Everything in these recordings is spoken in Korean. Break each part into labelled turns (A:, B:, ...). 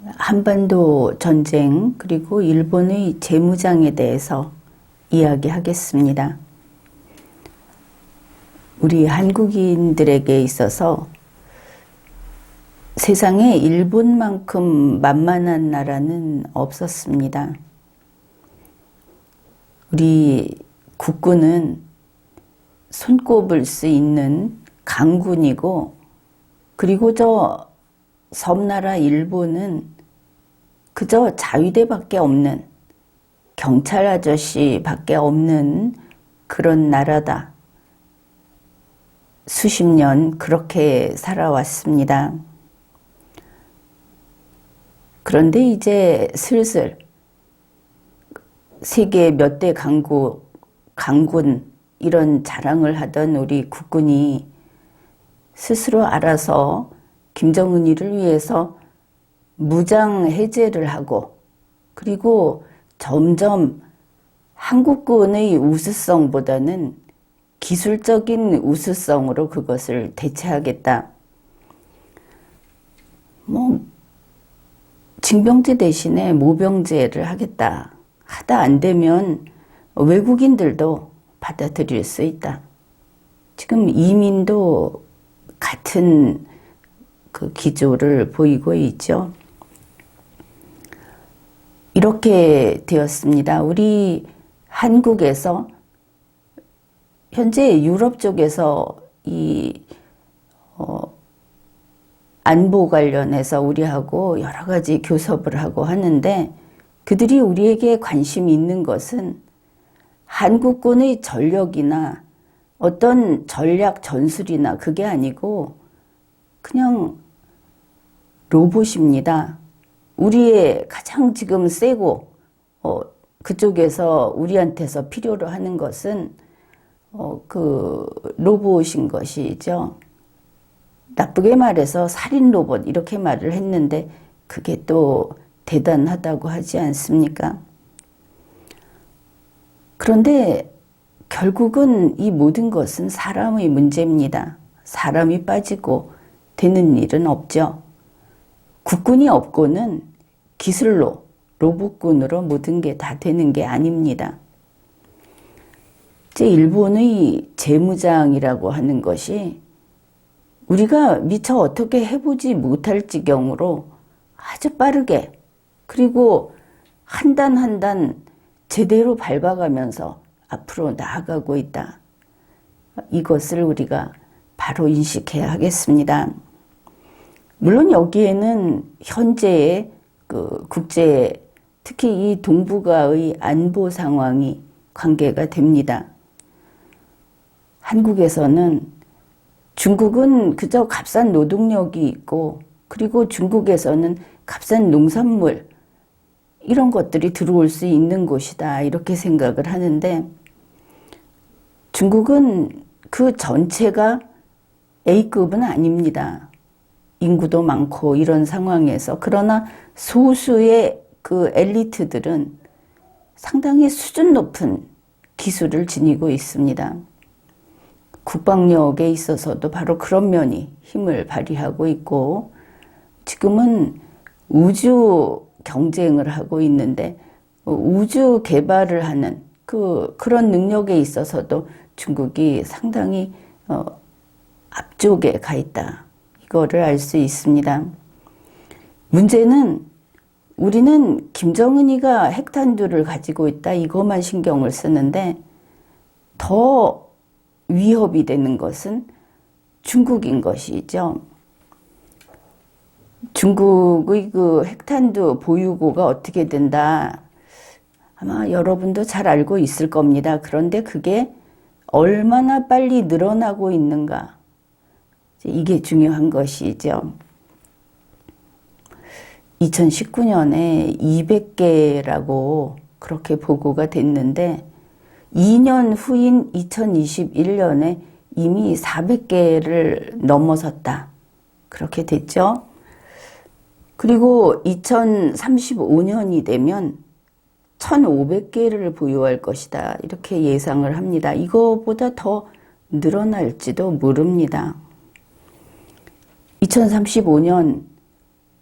A: 한반도 전쟁 그리고 일본의 재무장에 대해서 이야기하겠습니다. 우리 한국인들에게 있어서 세상에 일본만큼 만만한 나라는 없었습니다. 우리 국군은 손꼽을 수 있는 강군이고, 그리고 저 섬나라 일본은 그저 자위대밖에 없는, 경찰 아저씨밖에 없는 그런 나라다. 수십 년 그렇게 살아왔습니다. 그런데 이제 슬슬 세계 몇 대 강군 이런 자랑을 하던 우리 국군이 스스로 알아서 김정은이를 위해서 무장 해제를 하고, 그리고 점점 한국군의 우수성보다는 기술적인 우수성으로 그것을 대체하겠다. 징병제 대신에 모병제를 하겠다. 하다 안 되면 외국인들도 받아들일 수 있다. 지금 이민도 같은 그 기조를 보이고 있죠. 이렇게 되었습니다. 우리 한국에서 현재 유럽 쪽에서 이 안보 관련해서 우리하고 여러 가지 교섭을 하고 하는데, 그들이 우리에게 관심이 있는 것은 한국군의 전력이나 어떤 전략 전술이나 그게 아니고 그냥 로봇입니다. 우리의 가장 지금 세고 그쪽에서 우리한테서 필요로 하는 것은 그 로봇인 것이죠. 나쁘게 말해서 살인 로봇 이렇게 말을 했는데 그게 또 대단하다고 하지 않습니까? 그런데 결국은 이 모든 것은 사람의 문제입니다. 사람이 빠지고 되는 일은 없죠. 국군이 없고는 기술로, 로봇군으로 모든 게 다 되는 게 아닙니다. 이제 일본의 재무장이라고 하는 것이 우리가 미처 어떻게 해보지 못할 지경으로 아주 빠르게, 그리고 한 단 한 단 제대로 밟아가면서 앞으로 나아가고 있다. 이것을 우리가 바로 인식해야 하겠습니다. 물론 여기에는 현재의 그 국제, 특히 이 동북아의 안보 상황이 관계가 됩니다. 한국에서는 중국은 그저 값싼 노동력이 있고, 그리고 중국에서는 값싼 농산물 이런 것들이 들어올 수 있는 곳이다 이렇게 생각을 하는데, 중국은 그 전체가 A급은 아닙니다. 인구도 많고 이런 상황에서. 그러나 소수의 그 엘리트들은 상당히 수준 높은 기술을 지니고 있습니다. 국방력에 있어서도 바로 그런 면이 힘을 발휘하고 있고, 지금은 우주 경쟁을 하고 있는데 우주 개발을 하는 그런 능력에 있어서도 중국이 상당히 앞쪽에 가 있다. 이거를 알 수 있습니다. 문제는 우리는 김정은이가 핵탄두를 가지고 있다 이것만 신경을 쓰는데, 더 위협이 되는 것은 중국인 것이죠. 중국의 그 핵탄두 보유고가 어떻게 된다. 아마 여러분도 잘 알고 있을 겁니다. 그런데 그게 얼마나 빨리 늘어나고 있는가. 이게 중요한 것이죠. 2019년에 200개라고 그렇게 보고가 됐는데, 2년 후인 2021년에 이미 400개를 넘어섰다. 그렇게 됐죠. 그리고 2035년이 되면 1,500개를 보유할 것이다. 이렇게 예상을 합니다. 이거보다 더 늘어날지도 모릅니다. 2035년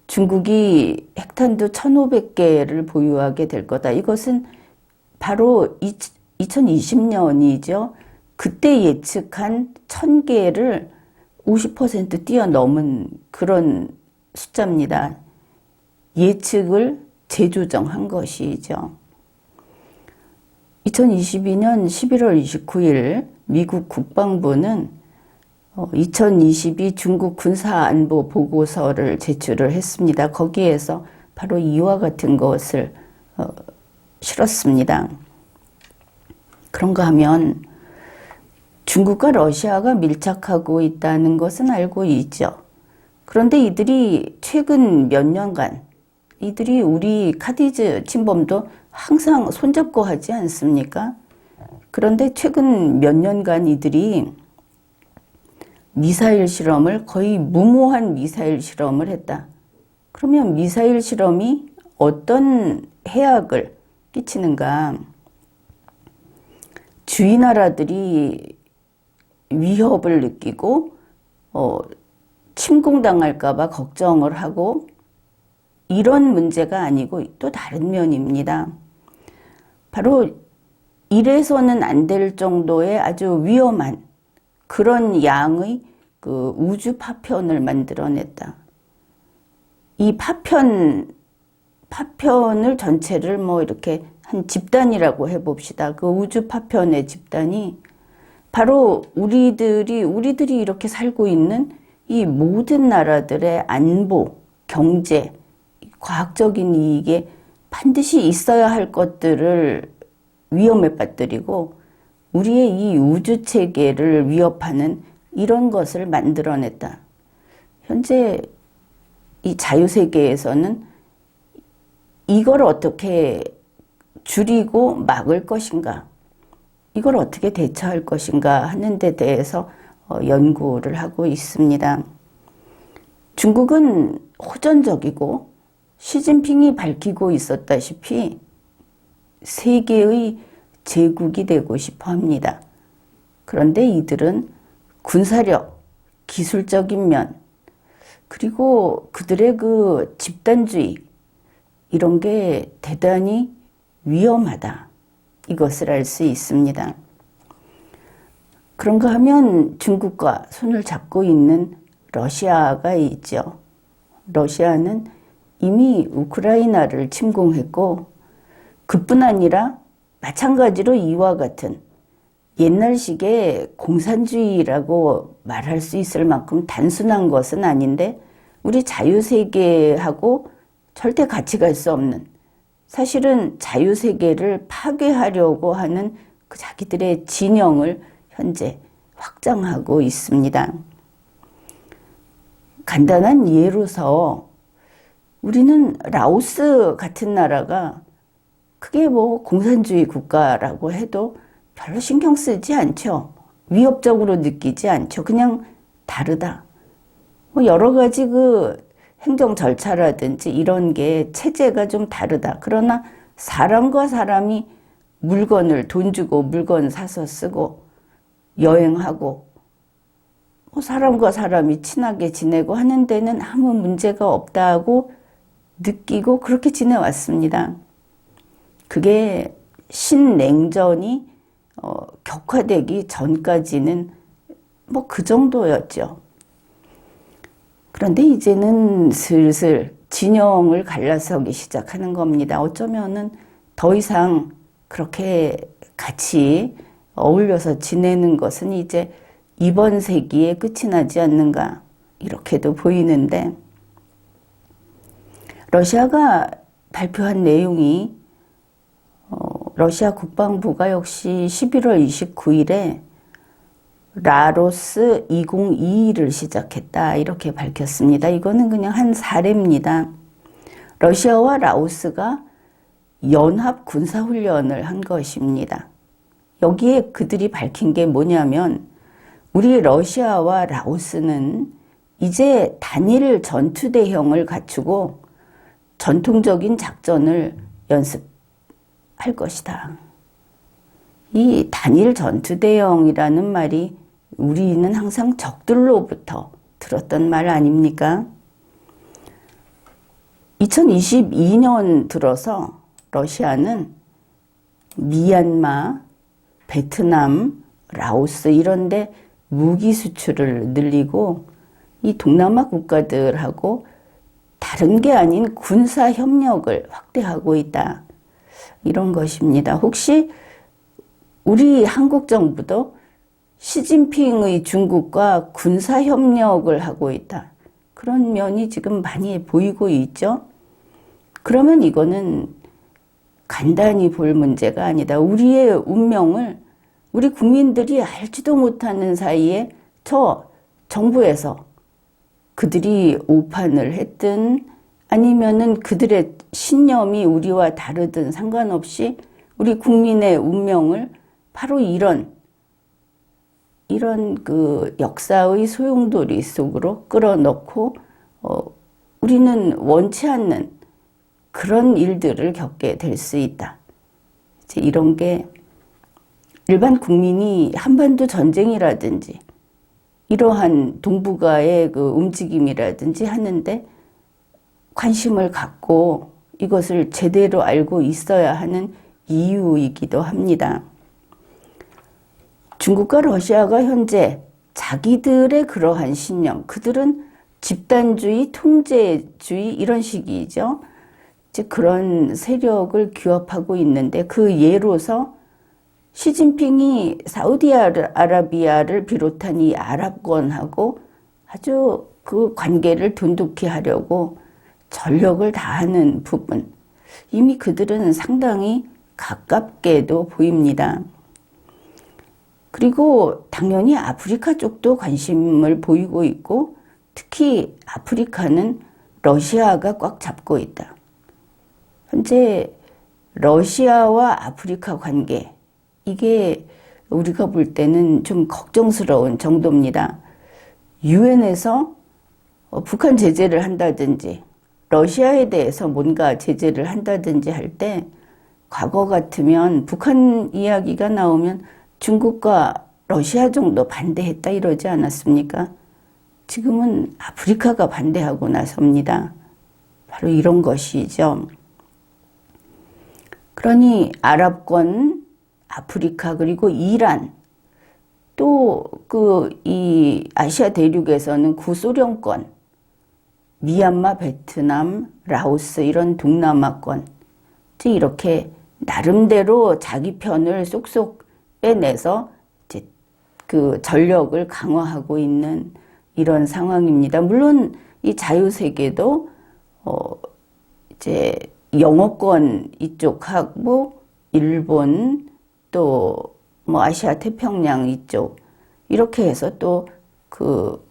A: 중국이 핵탄두 1,500개를 보유하게 될 거다. 이것은 바로 2020년이죠. 그때 예측한 1,000개를 50% 뛰어넘은 그런 숫자입니다. 예측을 재조정한 것이죠. 2022년 11월 29일 미국 국방부는 2022 중국 군사안보 보고서를 제출을 했습니다. 거기에서 바로 이와 같은 것을 실었습니다. 그런가 하면 중국과 러시아가 밀착하고 있다는 것은 알고 있죠. 그런데 이들이 최근 몇 년간 이들이 우리 카디즈 침범도 항상 손잡고 하지 않습니까? 그런데 최근 몇 년간 이들이 미사일 실험을 거의 무모한 미사일 실험을 했다. 그러면 미사일 실험이 어떤 해악을 끼치는가? 주위 나라들이 위협을 느끼고 침공당할까 봐 걱정을 하고 이런 문제가 아니고 또 다른 면입니다. 바로 이래서는 안 될 정도의 아주 위험한 그런 양의 그 우주 파편을 만들어냈다. 이 파편을 전체를 뭐 이렇게 한 집단이라고 해봅시다. 그 우주 파편의 집단이 바로 우리들이 이렇게 살고 있는 이 모든 나라들의 안보, 경제, 과학적인 이익에 반드시 있어야 할 것들을 위험에 빠뜨리고 우리의 이 우주 체계를 위협하는 이런 것을 만들어냈다. 현재 이 자유세계에서는 이걸 어떻게 줄이고 막을 것인가, 이걸 어떻게 대처할 것인가 하는 데 대해서 연구를 하고 있습니다. 중국은 호전적이고 시진핑이 밝히고 있었다시피 세계의 제국이 되고 싶어 합니다. 그런데 이들은 군사력, 기술적인 면, 그리고 그들의 그 집단주의, 이런 게 대단히 위험하다. 이것을 알 수 있습니다. 그런가 하면 중국과 손을 잡고 있는 러시아가 있죠. 러시아는 이미 우크라이나를 침공했고 그뿐 아니라 마찬가지로 이와 같은 옛날식의 공산주의라고 말할 수 있을 만큼 단순한 것은 아닌데 우리 자유세계하고 절대 같이 갈 수 없는, 사실은 자유세계를 파괴하려고 하는 그 자기들의 진영을 현재 확장하고 있습니다. 간단한 예로서 우리는 라오스 같은 나라가 크게 뭐 공산주의 국가라고 해도 별로 신경 쓰지 않죠. 위협적으로 느끼지 않죠. 그냥 다르다. 뭐 여러 가지 그 행정 절차라든지 이런 게 체제가 좀 다르다. 그러나 사람과 사람이 돈 주고 물건 사서 쓰고 여행하고 사람과 사람이 친하게 지내고 하는 데는 아무 문제가 없다고 느끼고 그렇게 지내왔습니다. 그게 신냉전이 격화되기 전까지는 뭐 그 정도였죠. 그런데 이제는 슬슬 진영을 갈라서기 시작하는 겁니다. 어쩌면은 더 이상 그렇게 같이 어울려서 지내는 것은 이제 이번 세기에 끝이 나지 않는가, 이렇게도 보이는데, 러시아가 발표한 내용이 러시아 국방부가 역시 11월 29일에 라로스 2022를 시작했다, 이렇게 밝혔습니다. 이거는 그냥 한 사례입니다. 러시아와 라오스가 연합 군사훈련을 한 것입니다. 여기에 그들이 밝힌 게 뭐냐면 우리 러시아와 라오스는 이제 단일 전투대형을 갖추고 전통적인 작전을 연습할 것이다. 이 단일 전투대형이라는 말이 우리는 항상 적들로부터 들었던 말 아닙니까? 2022년 들어서 러시아는 미얀마, 베트남, 라오스 이런 데 무기 수출을 늘리고 이 동남아 국가들하고 다른 게 아닌 군사 협력을 확대하고 있다. 이런 것입니다. 혹시 우리 한국 정부도 시진핑의 중국과 군사 협력을 하고 있다. 그런 면이 지금 많이 보이고 있죠. 그러면 이거는 간단히 볼 문제가 아니다. 우리의 운명을 우리 국민들이 알지도 못하는 사이에 저 정부에서 그들이 오판을 했든 아니면은 그들의 신념이 우리와 다르든 상관없이 우리 국민의 운명을 바로 이런 그 역사의 소용돌이 속으로 끌어넣고 우리는 원치 않는 그런 일들을 겪게 될 수 있다. 이제 이런 게 일반 국민이 한반도 전쟁이라든지 이러한 동북아의 그 움직임이라든지 하는데 관심을 갖고 이것을 제대로 알고 있어야 하는 이유이기도 합니다. 중국과 러시아가 현재 자기들의 그러한 신념, 그들은 집단주의, 통제주의 이런 식이죠. 이제 그런 세력을 규합하고 있는데 그 예로서 시진핑이 사우디아라비아를 비롯한 이 아랍권하고 아주 그 관계를 돈독히 하려고 전력을 다하는 부분, 이미 그들은 상당히 가깝게도 보입니다. 그리고 당연히 아프리카 쪽도 관심을 보이고 있고 특히 아프리카는 러시아가 꽉 잡고 있다. 현재 러시아와 아프리카 관계, 이게 우리가 볼 때는 좀 걱정스러운 정도입니다. 유엔에서 북한 제재를 한다든지 러시아에 대해서 뭔가 제재를 한다든지 할 때 과거 같으면 북한 이야기가 나오면 중국과 러시아 정도 반대했다 이러지 않았습니까? 지금은 아프리카가 반대하고 나섭니다. 바로 이런 것이죠. 그러니 아랍권, 아프리카 그리고 이란, 또 이 아시아 대륙에서는 구소련권, 미얀마, 베트남, 라오스 이런 동남아권, 이렇게 나름대로 자기 편을 쏙쏙 빼내서 이제 그 전력을 강화하고 있는 이런 상황입니다. 물론 이 자유세계도 이제 영어권 이쪽하고 일본 또 뭐 아시아 태평양 이쪽 이렇게 해서 또 그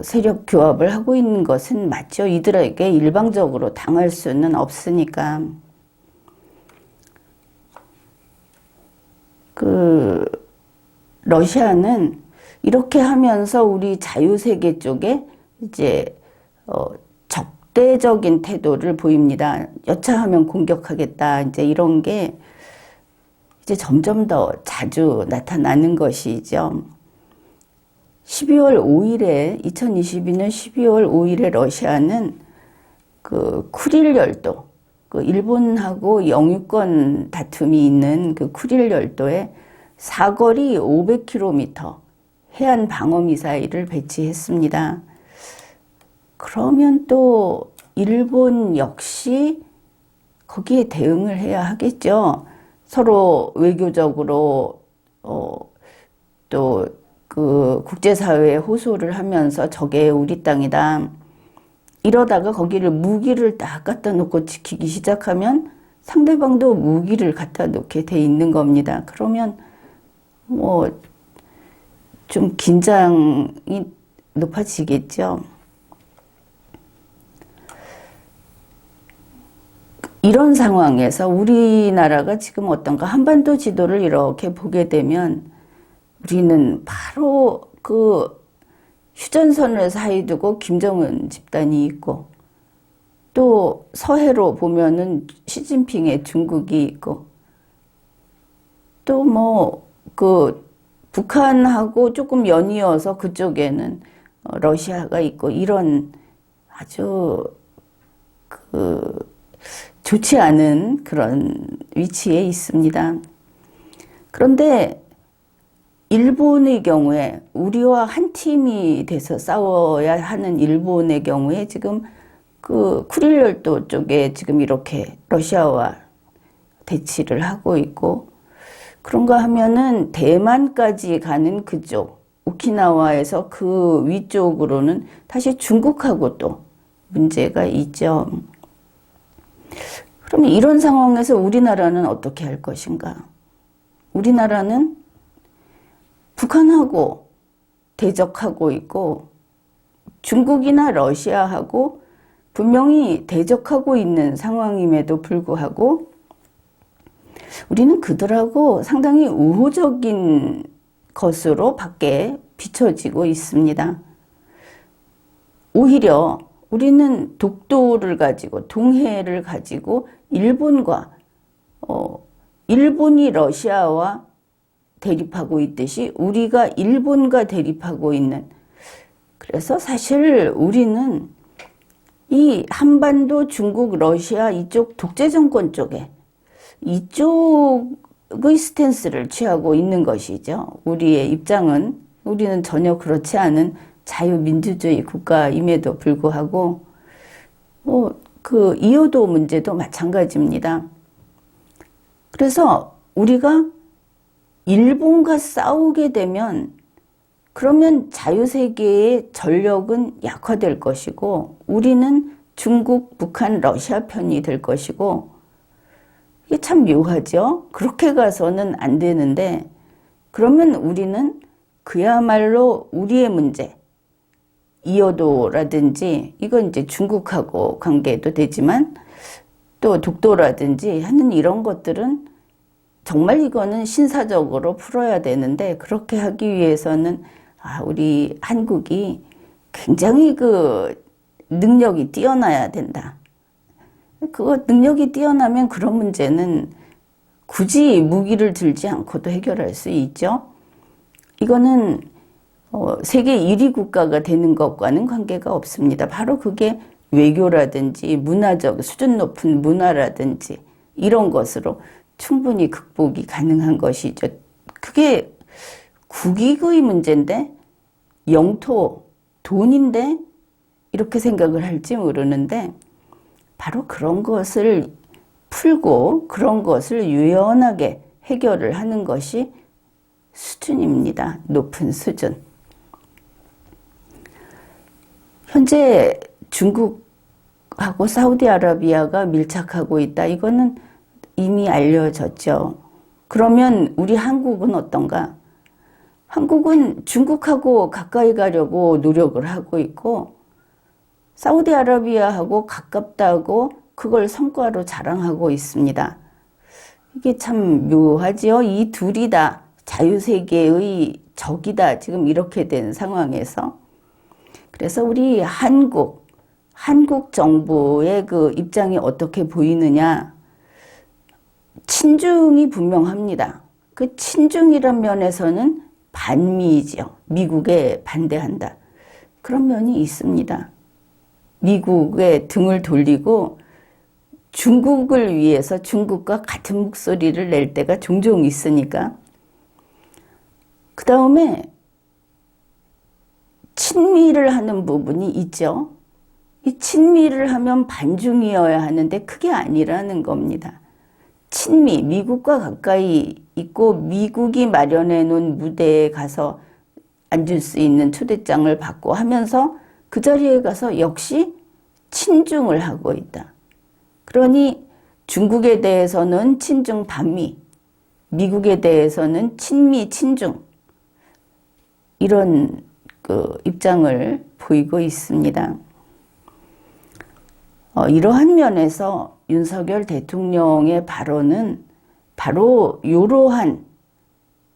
A: 세력 규합을 하고 있는 것은 맞죠. 이들에게 일방적으로 당할 수는 없으니까. 그 러시아는 이렇게 하면서 우리 자유세계 쪽에 이제 적대적인 태도를 보입니다. 여차하면 공격하겠다. 이제 이런 게 이제 점점 더 자주 나타나는 것이죠. 12월 5일에 2022년 12월 5일에 러시아는 그 쿠릴 열도, 그 일본하고 영유권 다툼이 있는 그 쿠릴 열도에 사거리 500km 해안 방어 미사일을 배치했습니다. 그러면 또 일본 역시 거기에 대응을 해야 하겠죠. 서로 외교적으로 또 그 국제사회에 호소를 하면서 저게 우리 땅이다. 이러다가 거기를 무기를 딱 갖다 놓고 지키기 시작하면 상대방도 무기를 갖다 놓게 돼 있는 겁니다. 그러면 뭐 좀 긴장이 높아지겠죠. 이런 상황에서 우리나라가 지금 어떤가, 한반도 지도를 이렇게 보게 되면 우리는 바로 그 휴전선을 사이 두고 김정은 집단이 있고 또 서해로 보면은 시진핑의 중국이 있고 또 뭐 그 북한하고 조금 연이어서 그쪽에는 러시아가 있고 이런 아주 그 좋지 않은 그런 위치에 있습니다. 그런데 일본의 경우에 우리와 한 팀이 돼서 싸워야 하는 일본의 경우에 지금 그 쿠릴열도 쪽에 지금 이렇게 러시아와 대치를 하고 있고, 그런가 하면은 대만까지 가는 그쪽 오키나와에서 그 위쪽으로는 다시 중국하고 또 문제가 있죠. 그러면 이런 상황에서 우리나라는 어떻게 할 것인가? 우리나라는 북한하고 대적하고 있고 중국이나 러시아하고 분명히 대적하고 있는 상황임에도 불구하고 우리는 그들하고 상당히 우호적인 것으로 밖에 비춰지고 있습니다. 오히려 우리는 독도를 가지고 동해를 가지고 일본과 일본이 러시아와 대립하고 있듯이 우리가 일본과 대립하고 있는, 그래서 사실 우리는 이 한반도 중국 러시아 이쪽 독재정권 쪽에 이쪽의 스탠스를 취하고 있는 것이죠. 우리의 입장은, 우리는 전혀 그렇지 않은 자유민주주의 국가임에도 불구하고 그 이효도 문제도 마찬가지입니다. 그래서 우리가 일본과 싸우게 되면 그러면 자유세계의 전력은 약화될 것이고 우리는 중국, 북한, 러시아 편이 될 것이고, 이게 참 묘하죠. 그렇게 가서는 안 되는데, 그러면 우리는 그야말로 우리의 문제, 이어도라든지, 이건 이제 중국하고 관계도 되지만 또 독도라든지 하는 이런 것들은 정말 이거는 신사적으로 풀어야 되는데, 그렇게 하기 위해서는 우리 한국이 굉장히 그 능력이 뛰어나야 된다. 그 능력이 뛰어나면 그런 문제는 굳이 무기를 들지 않고도 해결할 수 있죠. 이거는 세계 1위 국가가 되는 것과는 관계가 없습니다. 바로 그게 외교라든지 문화적 수준 높은 문화라든지 이런 것으로 충분히 극복이 가능한 것이죠. 그게 국익의 문제인데, 영토, 돈인데 이렇게 생각을 할지 모르는데, 바로 그런 것을 풀고 그런 것을 유연하게 해결을 하는 것이 수준입니다. 높은 수준. 현재 중국하고 사우디아라비아가 밀착하고 있다. 이거는 이미 알려졌죠. 그러면 우리 한국은 어떤가? 한국은 중국하고 가까이 가려고 노력을 하고 있고 사우디아라비아하고 가깝다고 그걸 성과로 자랑하고 있습니다. 이게 참 묘하지요. 이 둘이 다 자유세계의 적이다. 지금 이렇게 된 상황에서. 그래서 우리 한국 정부의 그 입장이 어떻게 보이느냐. 친중이 분명합니다. 그 친중이란 면에서는 반미이지요. 미국에 반대한다. 그런 면이 있습니다. 미국에 등을 돌리고 중국을 위해서 중국과 같은 목소리를 낼 때가 종종 있으니까. 그 다음에 친미를 하는 부분이 있죠. 이 친미를 하면 반중이어야 하는데 그게 아니라는 겁니다. 친미, 미국과 가까이 있고 미국이 마련해 놓은 무대에 가서 앉을 수 있는 초대장을 받고 하면서 그 자리에 가서 역시 친중을 하고 있다. 그러니 중국에 대해서는 친중 반미, 미국에 대해서는 친미 친중, 이런 그 입장을 보이고 있습니다. 이러한 면에서 윤석열 대통령의 발언은 바로 이러한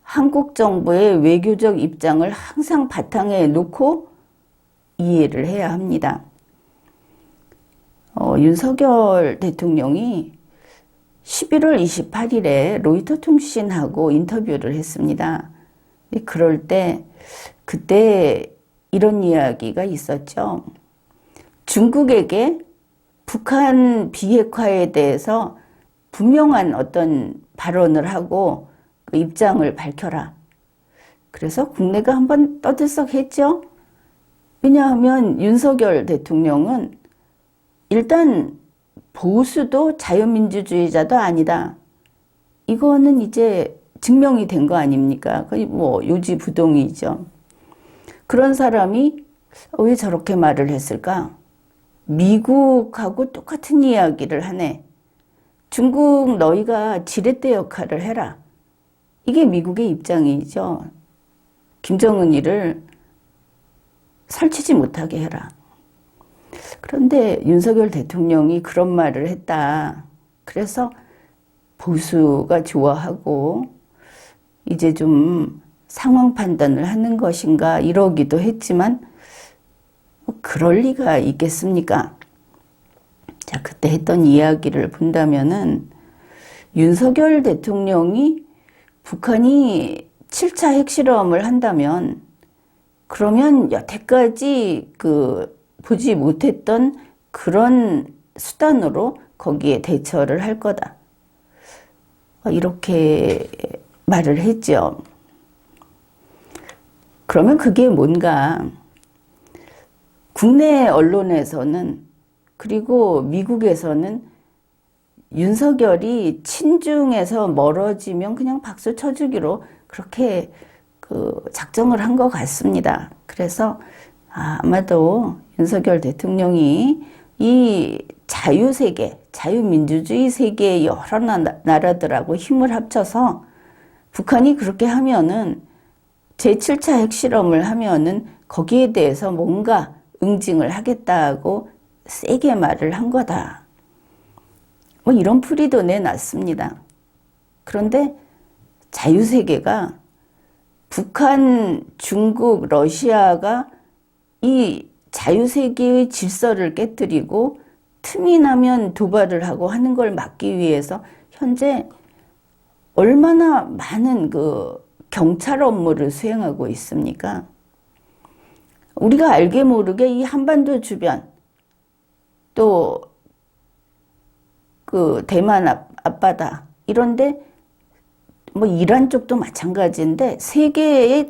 A: 한국 정부의 외교적 입장을 항상 바탕에 놓고 이해를 해야 합니다. 윤석열 대통령이 11월 28일에 로이터 통신하고 인터뷰를 했습니다. 그럴 때 그때 이런 이야기가 있었죠. 중국에게 북한 비핵화에 대해서 분명한 어떤 발언을 하고 그 입장을 밝혀라. 그래서 국내가 한번 떠들썩했죠. 왜냐하면 윤석열 대통령은 일단 보수도 자유민주주의자도 아니다. 이거는 이제 증명이 된 거 아닙니까? 거의 뭐 요지부동이죠. 그런 사람이 왜 저렇게 말을 했을까? 미국하고 똑같은 이야기를 하네. 중국 너희가 지렛대 역할을 해라. 이게 미국의 입장이죠. 김정은이를 설치지 못하게 해라. 그런데 윤석열 대통령이 그런 말을 했다. 그래서 보수가 좋아하고 이제 좀 상황 판단을 하는 것인가 이러기도 했지만 그럴 리가 있겠습니까? 자, 그때 했던 이야기를 본다면은 윤석열 대통령이 북한이 7차 핵실험을 한다면 그러면 여태까지 보지 못했던 그런 수단으로 거기에 대처를 할 거다. 이렇게 말을 했죠. 그러면 그게 뭔가 국내 언론에서는 그리고 미국에서는 윤석열이 친중에서 멀어지면 그냥 박수 쳐주기로 그렇게 작정을 한 것 같습니다. 그래서 아마도 윤석열 대통령이 이 자유세계, 자유민주주의 세계의 여러 나라들하고 힘을 합쳐서 북한이 그렇게 하면은 제7차 핵실험을 하면은 거기에 대해서 뭔가 응징을 하겠다고 세게 말을 한 거다. 뭐 이런 풀이도 내놨습니다. 그런데 자유세계가 북한, 중국, 러시아가 이 자유세계의 질서를 깨뜨리고 틈이 나면 도발을 하고 하는 걸 막기 위해서 현재 얼마나 많은 경찰 업무를 수행하고 있습니까? 우리가 알게 모르게 이 한반도 주변 또 대만 앞바다 이런데 뭐 이란 쪽도 마찬가지인데 세계의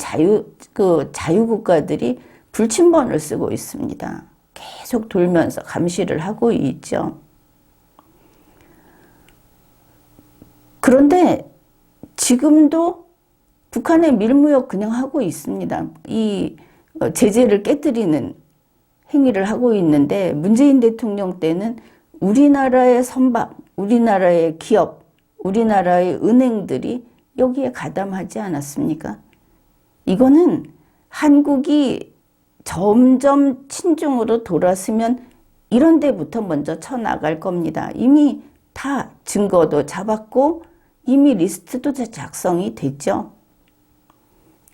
A: 자유국가들이 불침번을 쓰고 있습니다. 계속 돌면서 감시를 하고 있죠. 그런데 지금도 북한의 밀무역 그냥 하고 있습니다. 이 제재를 깨뜨리는 행위를 하고 있는데 문재인 대통령 때는 우리나라의 선박, 우리나라의 기업, 우리나라의 은행들이 여기에 가담하지 않았습니까? 이거는 한국이 점점 친중으로 돌아서면 이런 데부터 먼저 쳐나갈 겁니다. 이미 다 증거도 잡았고 이미 리스트도 작성이 됐죠.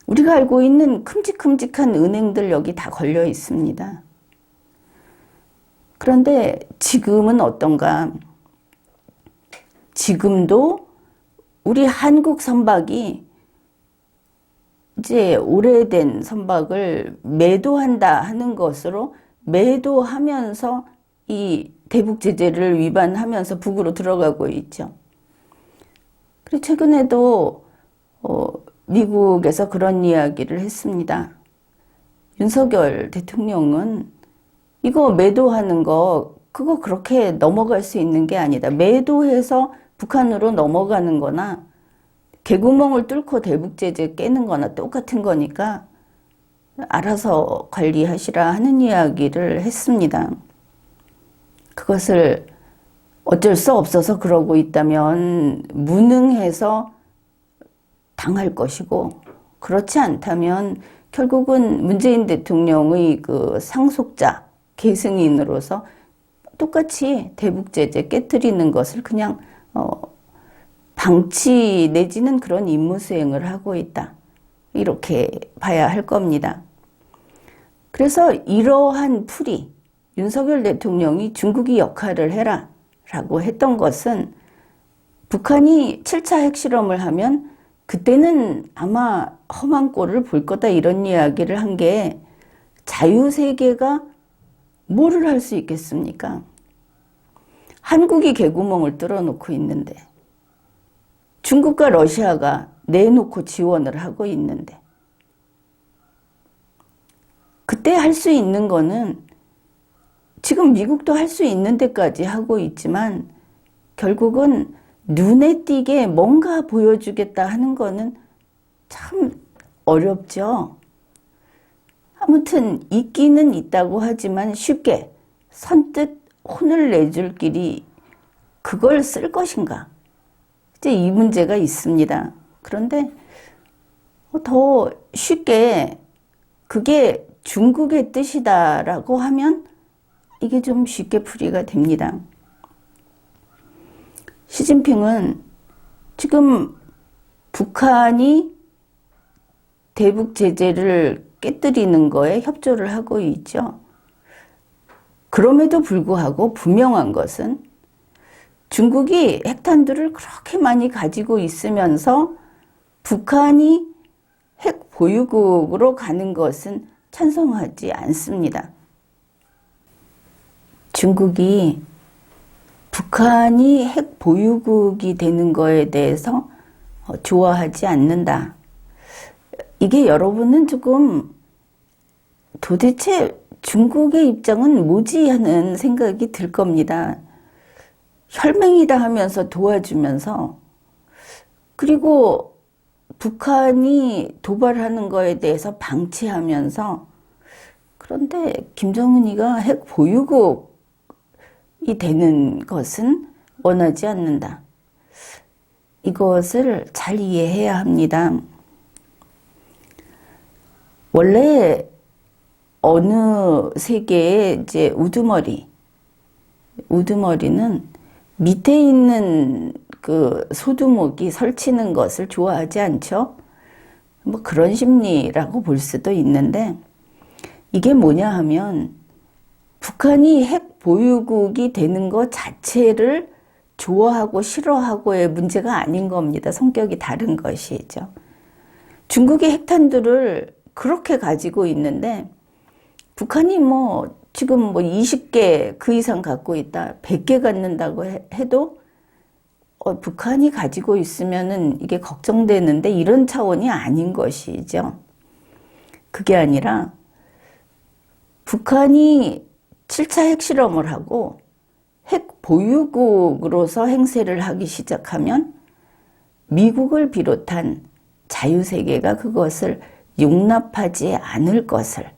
A: 우리가 알고 있는 큼직큼직한 은행들 여기 다 걸려 있습니다. 그런데 지금은 어떤가? 지금도 우리 한국 선박이 이제 오래된 선박을 매도한다 하는 것으로 매도하면서 이 대북 제재를 위반하면서 북으로 들어가고 있죠. 그리고 최근에도 미국에서 그런 이야기를 했습니다. 윤석열 대통령은 이거 매도하는 거 그거 그렇게 넘어갈 수 있는 게 아니다. 매도해서 북한으로 넘어가는 거나 개구멍을 뚫고 대북 제재 깨는 거나 똑같은 거니까 알아서 관리하시라 하는 이야기를 했습니다. 그것을 어쩔 수 없어서 그러고 있다면 무능해서 당할 것이고 그렇지 않다면 결국은 문재인 대통령의 상속자 계승인으로서 똑같이 대북 제재 깨뜨리는 것을 그냥 방치 내지는 그런 임무 수행을 하고 있다. 이렇게 봐야 할 겁니다. 그래서 이러한 풀이 윤석열 대통령이 중국이 역할을 해라 라고 했던 것은 북한이 7차 핵실험을 하면 그때는 아마 험한 꼴을 볼 거다 이런 이야기를 한 게 자유세계가 뭐를 할 수 있겠습니까? 한국이 개구멍을 뚫어놓고 있는데, 중국과 러시아가 내놓고 지원을 하고 있는데, 그때 할 수 있는 거는 지금 미국도 할 수 있는 데까지 하고 있지만 결국은 눈에 띄게 뭔가 보여주겠다 하는 거는 참 어렵죠. 아무튼 있기는 있다고 하지만 쉽게 선뜻 혼을 내줄 길이 그걸 쓸 것인가? 이제 이 문제가 있습니다. 그런데 더 쉽게 그게 중국의 뜻이다라고 하면 이게 좀 쉽게 풀이가 됩니다. 시진핑은 지금 북한이 대북 제재를 깨뜨리는 거에 협조를 하고 있죠. 그럼에도 불구하고 분명한 것은 중국이 핵탄두를 그렇게 많이 가지고 있으면서 북한이 핵 보유국으로 가는 것은 찬성하지 않습니다. 중국이 북한이 핵 보유국이 되는 거에 대해서 좋아하지 않는다. 이게 여러분은 조금 도대체 중국의 입장은 뭐지 하는 생각이 들 겁니다. 혈맹이다 하면서 도와주면서, 그리고 북한이 도발하는 거에 대해서 방치하면서, 그런데 김정은이가 핵 보유국이 되는 것은 원하지 않는다. 이것을 잘 이해해야 합니다. 원래 어느 세계의 이제 우두머리는 밑에 있는 그 소두목이 설치는 것을 좋아하지 않죠. 뭐 그런 심리라고 볼 수도 있는데, 이게 뭐냐 하면 북한이 핵 보유국이 되는 것 자체를 좋아하고 싫어하고의 문제가 아닌 겁니다. 성격이 다른 것이죠. 중국이 핵탄두를 그렇게 가지고 있는데 북한이 지금 20개 그 이상 갖고 있다, 100개 갖는다고 해도 북한이 가지고 있으면은 이게 걱정되는데 이런 차원이 아닌 것이죠. 그게 아니라 북한이 7차 핵실험을 하고 핵 보유국으로서 행세를 하기 시작하면 미국을 비롯한 자유세계가 그것을 용납하지 않을 것을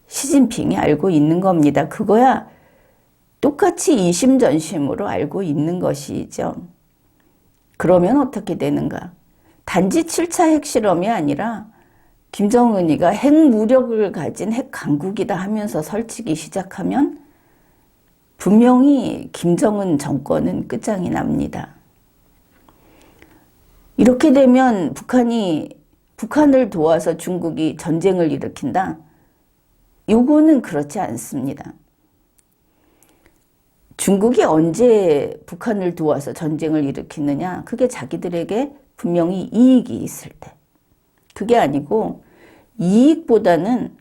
A: 시진핑이 알고 있는 겁니다. 그거야 똑같이 이심전심으로 알고 있는 것이죠. 그러면 어떻게 되는가? 단지 7차 핵실험이 아니라 김정은이가 핵무력을 가진 핵강국이다 하면서 설치기 시작하면 분명히 김정은 정권은 끝장이 납니다. 이렇게 되면 북한을 도와서 중국이 전쟁을 일으킨다? 요거는 그렇지 않습니다. 중국이 언제 북한을 도와서 전쟁을 일으키느냐? 그게 자기들에게 분명히 이익이 있을 때. 그게 아니고 이익보다는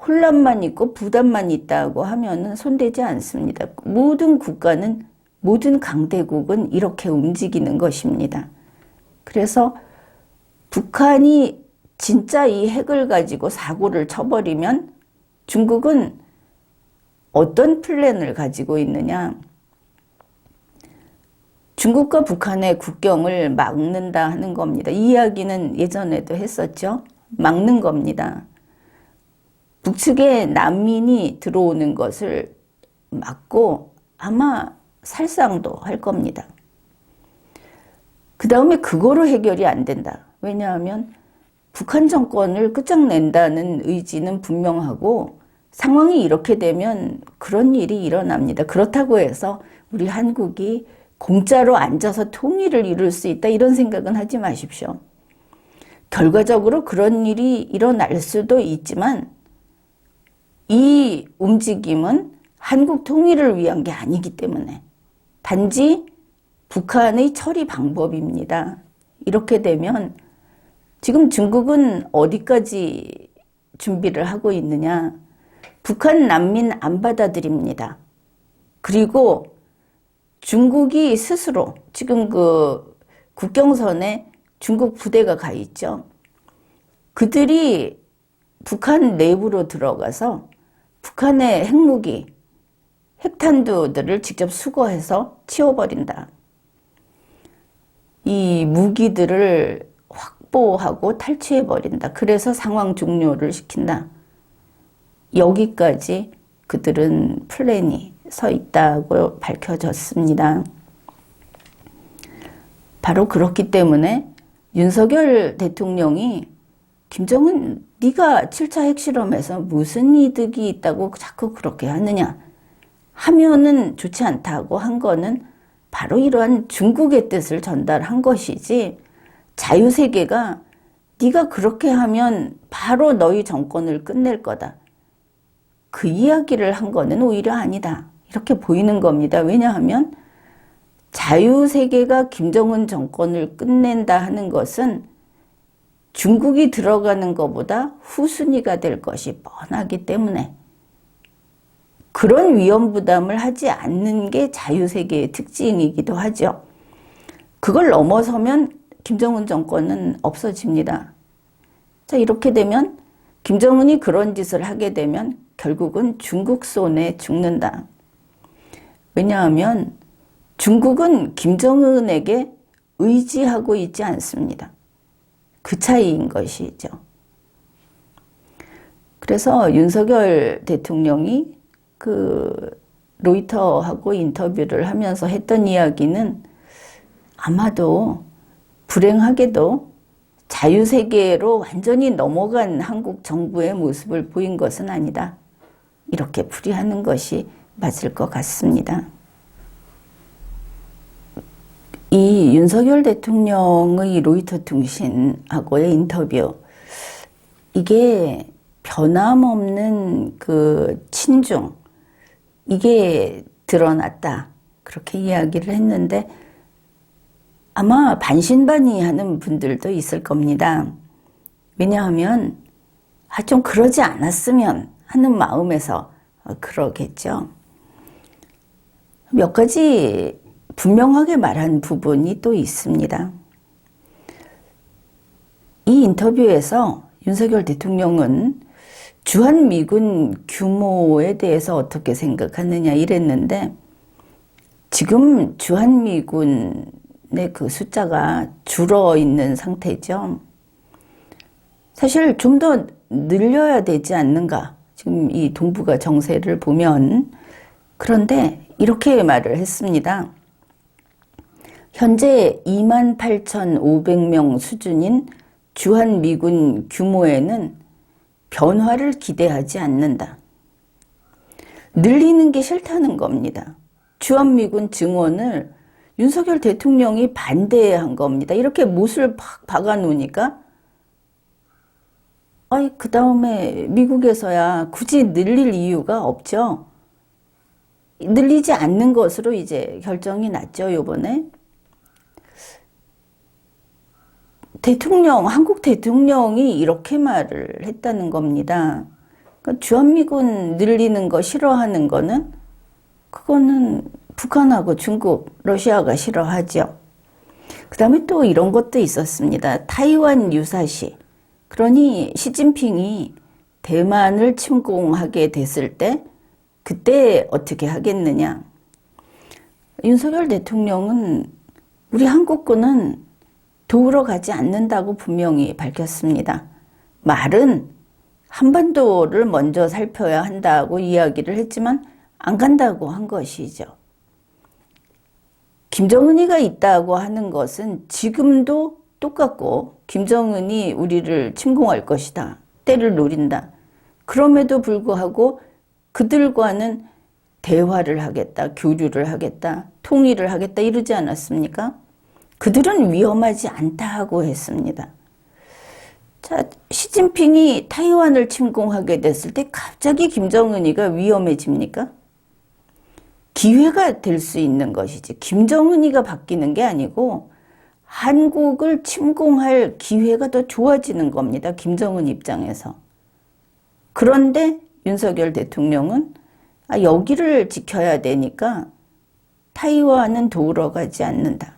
A: 혼란만 있고 부담만 있다고 하면은 손대지 않습니다. 모든 국가는, 모든 강대국은 이렇게 움직이는 것입니다. 그래서 북한이 진짜 이 핵을 가지고 사고를 쳐버리면 중국은 어떤 플랜을 가지고 있느냐? 중국과 북한의 국경을 막는다 하는 겁니다. 이 이야기는 예전에도 했었죠. 막는 겁니다. 북측에 난민이 들어오는 것을 막고 아마 살상도 할 겁니다. 그 다음에 그거로 해결이 안 된다. 왜냐하면 북한 정권을 끝장낸다는 의지는 분명하고 상황이 이렇게 되면 그런 일이 일어납니다. 그렇다고 해서 우리 한국이 공짜로 앉아서 통일을 이룰 수 있다, 이런 생각은 하지 마십시오. 결과적으로 그런 일이 일어날 수도 있지만 이 움직임은 한국 통일을 위한 게 아니기 때문에 단지 북한의 처리 방법입니다. 이렇게 되면 지금 중국은 어디까지 준비를 하고 있느냐? 북한 난민 안 받아들입니다. 그리고 중국이 스스로 지금 그 국경선에 중국 부대가 가 있죠. 그들이 북한 내부로 들어가서 북한의 핵무기, 핵탄두들을 직접 수거해서 치워버린다. 이 무기들을 확보하고 탈취해버린다. 그래서 상황 종료를 시킨다. 여기까지 그들은 플랜이 서 있다고 밝혀졌습니다. 바로 그렇기 때문에 윤석열 대통령이 김정은 네가 7차 핵실험에서 무슨 이득이 있다고 자꾸 그렇게 하느냐 하면은 좋지 않다고 한 거는 바로 이러한 중국의 뜻을 전달한 것이지, 자유세계가 네가 그렇게 하면 바로 너희 정권을 끝낼 거다, 그 이야기를 한 거는 오히려 아니다, 이렇게 보이는 겁니다. 왜냐하면 자유세계가 김정은 정권을 끝낸다 하는 것은 중국이 들어가는 것보다 후순위가 될 것이 뻔하기 때문에 그런 위험 부담을 하지 않는 게 자유세계의 특징이기도 하죠. 그걸 넘어서면 김정은 정권은 없어집니다. 자, 이렇게 되면 김정은이 그런 짓을 하게 되면 결국은 중국 손에 죽는다. 왜냐하면 중국은 김정은에게 의지하고 있지 않습니다. 그 차이인 것이죠. 그래서 윤석열 대통령이 그 로이터하고 인터뷰를 하면서 했던 이야기는 아마도 불행하게도 자유세계로 완전히 넘어간 한국 정부의 모습을 보인 것은 아니다, 이렇게 풀이하는 것이 맞을 것 같습니다. 이 윤석열 대통령의 로이터 통신하고의 인터뷰, 이게 변함없는 그 친중, 이게 드러났다, 그렇게 이야기를 했는데 아마 반신반의하는 분들도 있을 겁니다. 왜냐하면 좀 그러지 않았으면 하는 마음에서 그러겠죠. 몇 가지 분명하게 말한 부분이 또 있습니다. 이 인터뷰에서 윤석열 대통령은 주한미군 규모에 대해서 어떻게 생각하느냐 이랬는데, 지금 주한미군의 그 숫자가 줄어 있는 상태죠. 사실 좀 더 늘려야 되지 않는가, 지금 이 동북아 정세를 보면. 그런데 이렇게 말을 했습니다. 현재 28,500명 수준인 주한미군 규모에는 변화를 기대하지 않는다. 늘리는 게 싫다는 겁니다. 주한미군 증원을 윤석열 대통령이 반대한 겁니다. 이렇게 못을 팍 박아놓으니까 그 다음에 미국에서야 굳이 늘릴 이유가 없죠. 늘리지 않는 것으로 이제 결정이 났죠, 요번에. 한국 대통령이 이렇게 말을 했다는 겁니다. 그러니까 주한미군 늘리는 거 싫어하는 거는, 그거는 북한하고 중국, 러시아가 싫어하죠. 그 다음에 또 이런 것도 있었습니다. 타이완 유사시. 그러니 시진핑이 대만을 침공하게 됐을 때 그때 어떻게 하겠느냐. 윤석열 대통령은 우리 한국군은 도우러 가지 않는다고 분명히 밝혔습니다. 말은 한반도를 먼저 살펴야 한다고 이야기를 했지만 안 간다고 한 것이죠. 김정은이가 있다고 하는 것은 지금도 똑같고 김정은이 우리를 침공할 것이다, 때를 노린다. 그럼에도 불구하고 그들과는 대화를 하겠다, 교류를 하겠다, 통일을 하겠다 이러지 않았습니까? 그들은 위험하지 않다고 했습니다. 자, 시진핑이 타이완을 침공하게 됐을 때 갑자기 김정은이가 위험해집니까? 기회가 될 수 있는 것이지, 김정은이가 바뀌는 게 아니고 한국을 침공할 기회가 더 좋아지는 겁니다, 김정은 입장에서. 그런데 윤석열 대통령은 여기를 지켜야 되니까 타이완은 도우러 가지 않는다.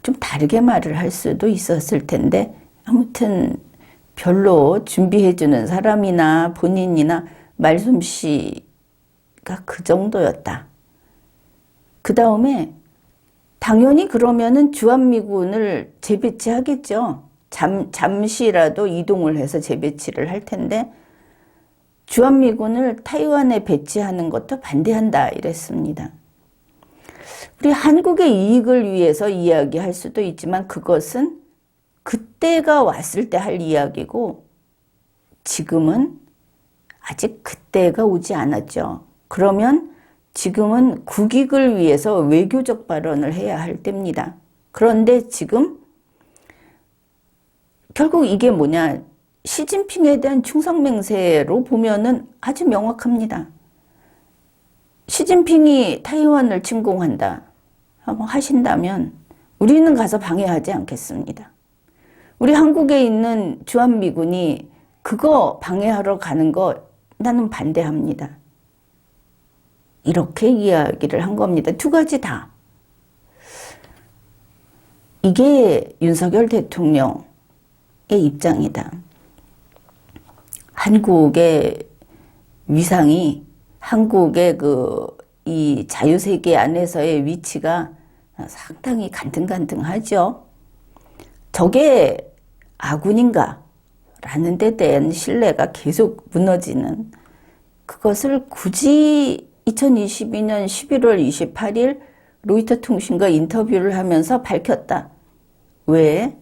A: 좀 다르게 말을 할 수도 있었을 텐데 아무튼 별로 준비해주는 사람이나 본인이나 말솜씨가 그 정도였다. 그 다음에 당연히 그러면은 주한미군을 재배치하겠죠. 잠시라도 이동을 해서 재배치를 할 텐데 주한미군을 타이완에 배치하는 것도 반대한다 이랬습니다. 우리 한국의 이익을 위해서 이야기할 수도 있지만 그것은 그때가 왔을 때 할 이야기고 지금은 아직 그때가 오지 않았죠. 그러면 지금은 국익을 위해서 외교적 발언을 해야 할 때입니다. 그런데 지금 결국 이게 뭐냐, 시진핑에 대한 충성맹세로 보면은 아주 명확합니다. 시진핑이 타이완을 침공한다 하신다면 우리는 가서 방해하지 않겠습니다. 우리 한국에 있는 주한미군이 그거 방해하러 가는 거 나는 반대합니다. 이렇게 이야기를 한 겁니다. 두 가지 다. 이게 윤석열 대통령의 입장이다. 한국의 위상이, 한국의 이 자유세계 안에서의 위치가 상당히 간등간등하죠. 저게 아군인가? 라는 데 대한 신뢰가 계속 무너지는, 그것을 굳이 2022년 11월 28일 로이터 통신과 인터뷰를 하면서 밝혔다. 왜?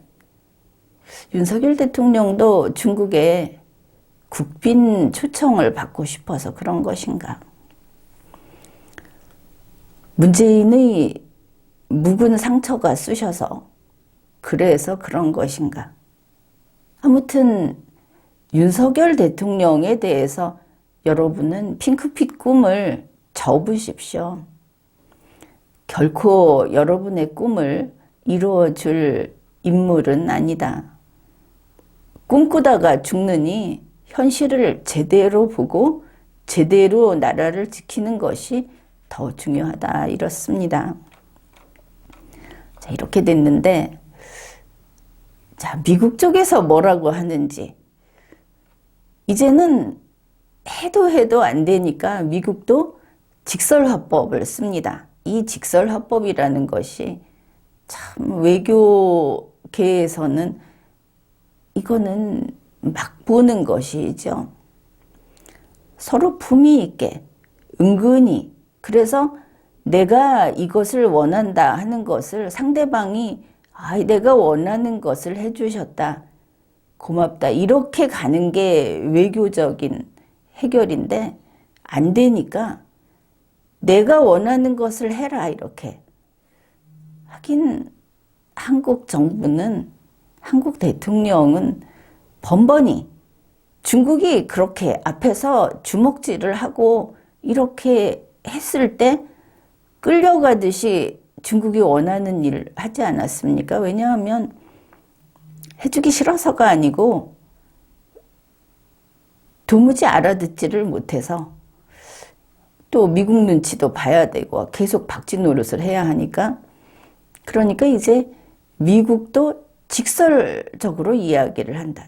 A: 윤석열 대통령도 중국에 국빈 초청을 받고 싶어서 그런 것인가? 문재인의 묵은 상처가 쑤셔서 그래서 그런 것인가? 아무튼 윤석열 대통령에 대해서 여러분은 핑크빛 꿈을 접으십시오. 결코 여러분의 꿈을 이루어줄 인물은 아니다. 꿈꾸다가 죽느니 현실을 제대로 보고 제대로 나라를 지키는 것이 더 중요하다 이렇습니다. 자, 이렇게 됐는데, 자, 미국 쪽에서 뭐라고 하는지 이제는 해도 안 되니까 미국도 직설화법을 씁니다. 이 직설화법이라는 것이 참 외교계에서는 이거는 막 보는 것이죠. 서로 품위 있게 은근히, 그래서 내가 이것을 원한다 하는 것을 상대방이 내가 원하는 것을 해주셨다, 고맙다, 이렇게 가는 게 외교적인 해결인데 안 되니까 내가 원하는 것을 해라 이렇게 하긴, 한국 정부는, 한국 대통령은 번번이 중국이 그렇게 앞에서 주먹질을 하고 이렇게 했을 때 끌려가듯이 중국이 원하는 일을 하지 않았습니까? 왜냐하면 해주기 싫어서가 아니고 도무지 알아듣지를 못해서, 또 미국 눈치도 봐야 되고 계속 박쥐 노릇을 해야 하니까, 그러니까 이제 미국도 직설적으로 이야기를 한다.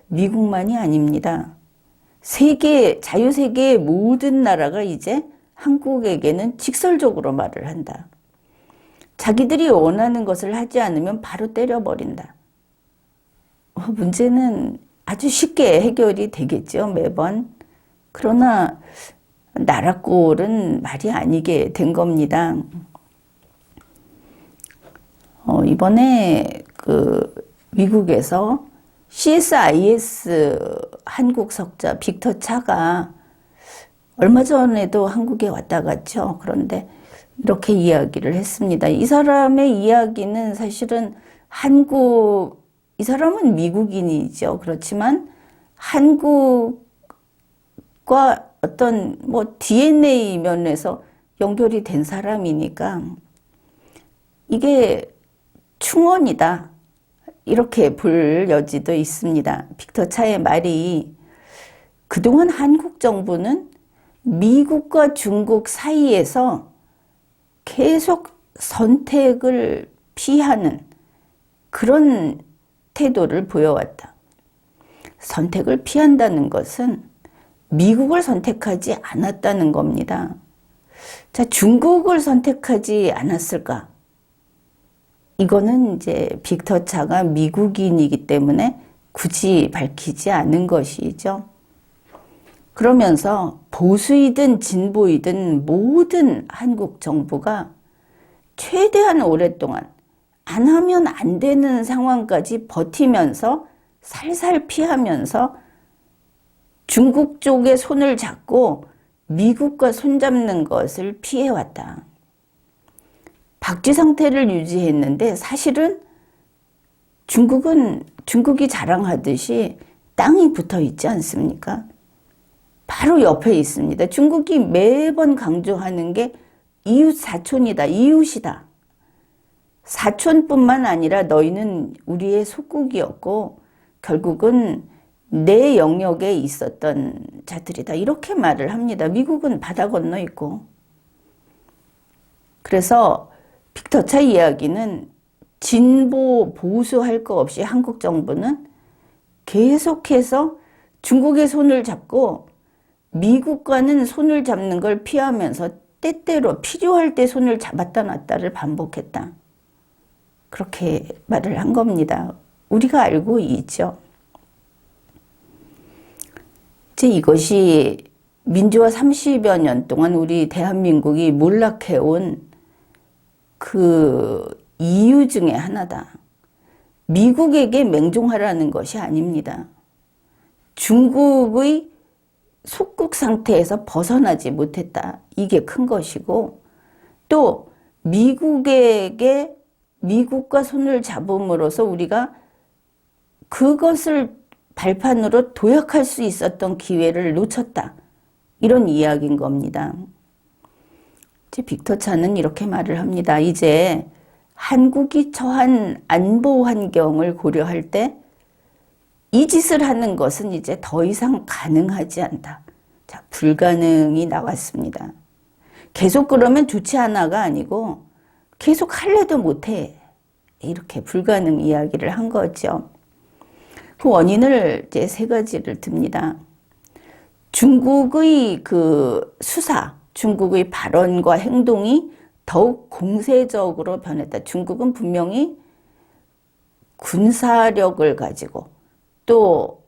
A: 미국만이 아닙니다. 세계, 자유세계의 모든 나라가 이제 한국에게는 직설적으로 말을 한다. 자기들이 원하는 것을 하지 않으면 바로 때려버린다. 문제는 아주 쉽게 해결이 되겠죠, 매번. 그러나 나라 꼴은 말이 아니게 된 겁니다. 이번에 미국에서 CSIS 한국 석자 빅터 차가 얼마 전에도 한국에 왔다 갔죠. 그런데 이렇게 이야기를 했습니다. 이 사람의 이야기는 사실은 이 사람은 미국인이죠. 그렇지만 한국과 어떤 DNA 면에서 연결이 된 사람이니까 이게 충언이다, 이렇게 볼 여지도 있습니다. 빅터 차의 말이, 그동안 한국 정부는 미국과 중국 사이에서 계속 선택을 피하는 그런 태도를 보여왔다. 선택을 피한다는 것은 미국을 선택하지 않았다는 겁니다. 자, 중국을 선택하지 않았을까? 이거는 이제 빅터 차가 미국인이기 때문에 굳이 밝히지 않은 것이죠. 그러면서 보수이든 진보이든 모든 한국 정부가 최대한 오랫동안 안 하면 안 되는 상황까지 버티면서 살살 피하면서 중국 쪽에 손을 잡고 미국과 손잡는 것을 피해왔다. 박쥐 상태를 유지했는데 사실은 중국이 자랑하듯이 땅이 붙어 있지 않습니까? 바로 옆에 있습니다. 중국이 매번 강조하는 게 이웃 사촌이다, 이웃이다. 사촌뿐만 아니라 너희는 우리의 속국이었고 결국은 내 영역에 있었던 자들이다. 이렇게 말을 합니다. 미국은 바다 건너 있고. 그래서 빅터 차 이야기는 진보 보수할 거 없이 한국 정부는 계속해서 중국의 손을 잡고 미국과는 손을 잡는 걸 피하면서 때때로 필요할 때 손을 잡았다 놨다를 반복했다. 그렇게 말을 한 겁니다. 우리가 알고 있죠. 이제 이것이 민주화 30여 년 동안 우리 대한민국이 몰락해온 그 이유 중에 하나다. 미국에게 맹종하라는 것이 아닙니다. 중국의 속국 상태에서 벗어나지 못했다. 이게 큰 것이고 또 미국과 손을 잡음으로써 우리가 그것을 발판으로 도약할 수 있었던 기회를 놓쳤다. 이런 이야기인 겁니다. 이제 빅터 차는 이렇게 말을 합니다. 이제 한국이 처한 안보 환경을 고려할 때 이 짓을 하는 것은 이제 더 이상 가능하지 않다. 자, 불가능이 나왔습니다. 계속 그러면 좋지 않아가 아니고 계속 할래도 못해. 이렇게 불가능 이야기를 한 거죠. 그 원인을 이제 세 가지를 듭니다. 중국의 그 수사, 중국의 발언과 행동이 더욱 공세적으로 변했다. 중국은 분명히 군사력을 가지고 또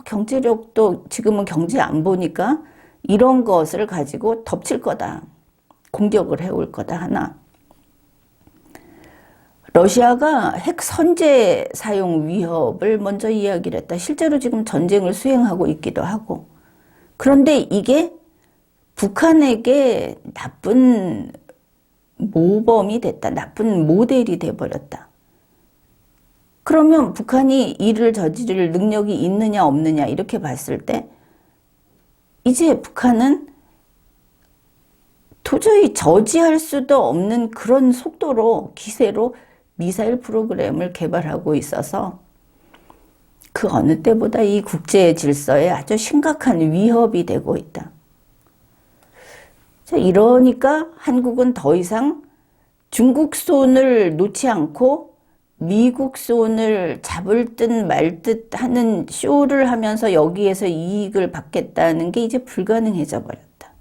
A: 경제력도 지금은 경제 안 보니까 이런 것을 가지고 덮칠 거다. 공격을 해올 거다. 하나. 러시아가 핵 선제 사용 위협을 먼저 이야기를 했다. 실제로 지금 전쟁을 수행하고 있기도 하고. 그런데 이게 북한에게 나쁜 모범이 됐다. 나쁜 모델이 돼버렸다. 그러면 북한이 이를 저지를 능력이 있느냐 없느냐 이렇게 봤을 때 이제 북한은 도저히 저지할 수도 없는 그런 속도로 기세로 미사일 프로그램을 개발하고 있어서 그 어느 때보다 이 국제 질서에 아주 심각한 위협이 되고 있다. 이러니까 한국은 더 이상 중국 손을 놓지 않고 미국 손을 잡을 듯 말 듯 하는 쇼를 하면서 여기에서 이익을 받겠다는 게 이제 불가능해져 버렸다.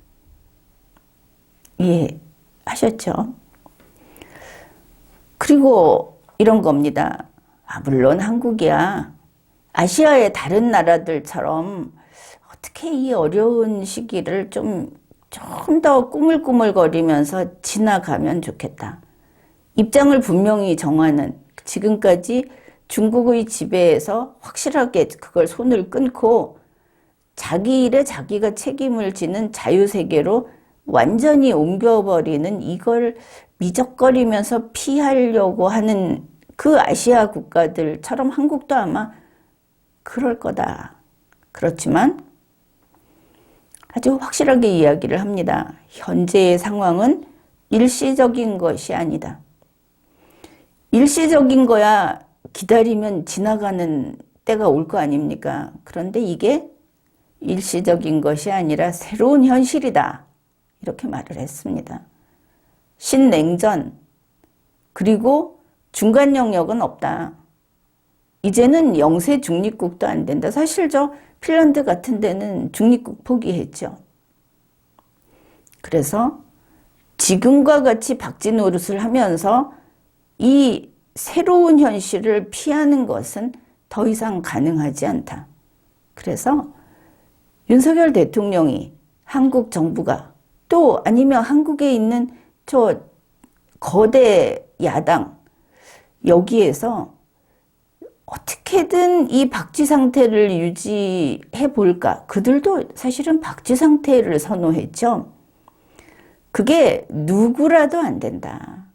A: 이해하셨죠? 그리고 이런 겁니다. 물론 한국이야. 아시아의 다른 나라들처럼 어떻게 이 어려운 시기를 좀 더 꾸물꾸물거리면서 지나가면 좋겠다. 입장을 분명히 정하는 지금까지 중국의 지배에서 확실하게 그걸 손을 끊고 자기 일에 자기가 책임을 지는 자유세계로 완전히 옮겨버리는 이걸 미적거리면서 피하려고 하는 그 아시아 국가들처럼 한국도 아마 그럴 거다. 그렇지만 아주 확실하게 이야기를 합니다. 현재의 상황은 일시적인 것이 아니다. 일시적인 거야 기다리면 지나가는 때가 올 거 아닙니까? 그런데 이게 일시적인 것이 아니라 새로운 현실이다. 이렇게 말을 했습니다. 신냉전, 그리고 중간 영역은 없다. 이제는 영세 중립국도 안 된다. 사실 저 핀란드 같은 데는 중립국 포기했죠. 그래서 지금과 같이 박쥐 노릇을 하면서 이 새로운 현실을 피하는 것은 더 이상 가능하지 않다. 그래서 윤석열 대통령이 한국 정부가 또 아니면 한국에 있는 저 거대 야당 여기에서 어떻게든 이 박쥐 상태를 유지해 볼까? 그들도 사실은 박쥐 상태를 선호했죠. 그게 누구라도 안 된다.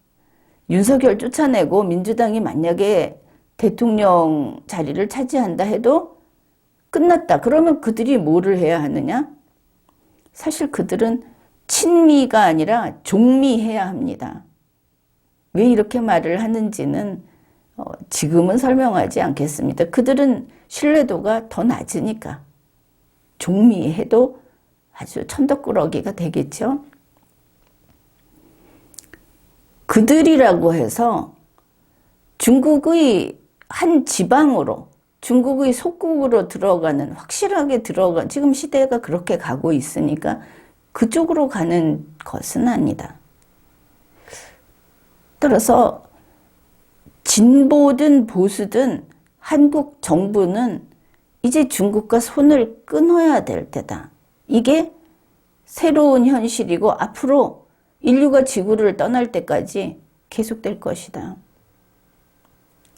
A: 윤석열 쫓아내고 민주당이 만약에 대통령 자리를 차지한다 해도 끝났다. 그러면 그들이 뭐를 해야 하느냐? 사실 그들은 친미가 아니라 종미해야 합니다. 왜 이렇게 말을 하는지는 지금은 설명하지 않겠습니다. 그들은 신뢰도가 더 낮으니까 종미해도 아주 천덕꾸러기가 되겠죠. 그들이라고 해서 중국의 한 지방으로 중국의 속국으로 들어가는 확실하게 지금 시대가 그렇게 가고 있으니까 그쪽으로 가는 것은 아니다. 따라서 진보든 보수든 한국 정부는 이제 중국과 손을 끊어야 될 때다. 이게 새로운 현실이고 앞으로 인류가 지구를 떠날 때까지 계속될 것이다.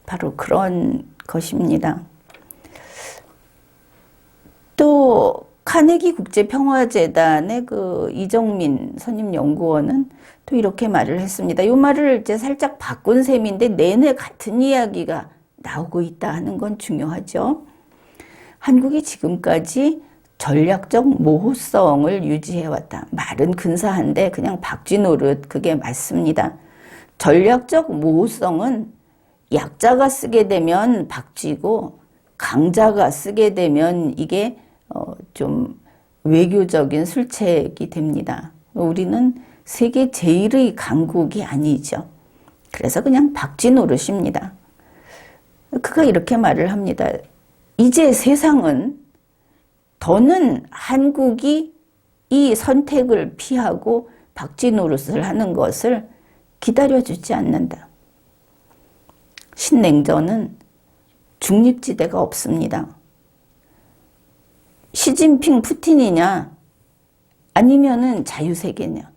A: 바로 그런 것입니다. 또 카네기 국제평화재단의 그 이정민 선임연구원은 또 이렇게 말을 했습니다. 이 말을 이제 살짝 바꾼 셈인데 내내 같은 이야기가 나오고 있다 하는 건 중요하죠. 한국이 지금까지 전략적 모호성을 유지해왔다. 말은 근사한데 그냥 박쥐 노릇 그게 맞습니다. 전략적 모호성은 약자가 쓰게 되면 박쥐고 강자가 쓰게 되면 이게 좀 외교적인 술책이 됩니다. 우리는 세계 제일의 강국이 아니죠. 그래서 그냥 박쥐 노릇입니다. 그가 이렇게 말을 합니다. 이제 세상은 더는 한국이 이 선택을 피하고 박쥐 노릇을 하는 것을 기다려주지 않는다. 신냉전은 중립지대가 없습니다. 시진핑 푸틴이냐 아니면은 자유세계냐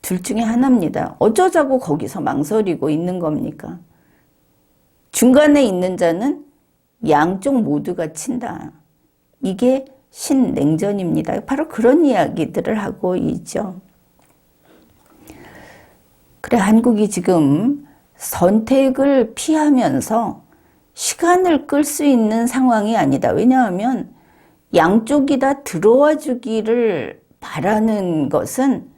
A: 둘 중에 하나입니다. 어쩌자고 거기서 망설이고 있는 겁니까? 중간에 있는 자는 양쪽 모두가 친다. 이게 신냉전입니다. 바로 그런 이야기들을 하고 있죠. 그래, 한국이 지금 선택을 피하면서 시간을 끌 수 있는 상황이 아니다. 왜냐하면 양쪽이 다 들어와 주기를 바라는 것은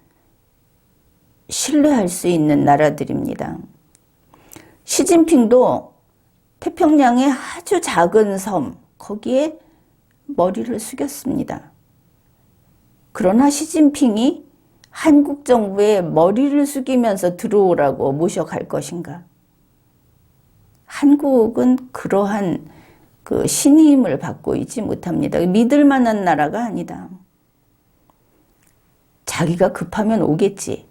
A: 신뢰할 수 있는 나라들입니다. 시진핑도 태평양의 아주 작은 섬, 거기에 머리를 숙였습니다. 그러나 시진핑이 한국 정부에 머리를 숙이면서 들어오라고 모셔갈 것인가? 한국은 그러한 그 신임을 받고 있지 못합니다. 믿을 만한 나라가 아니다. 자기가 급하면 오겠지.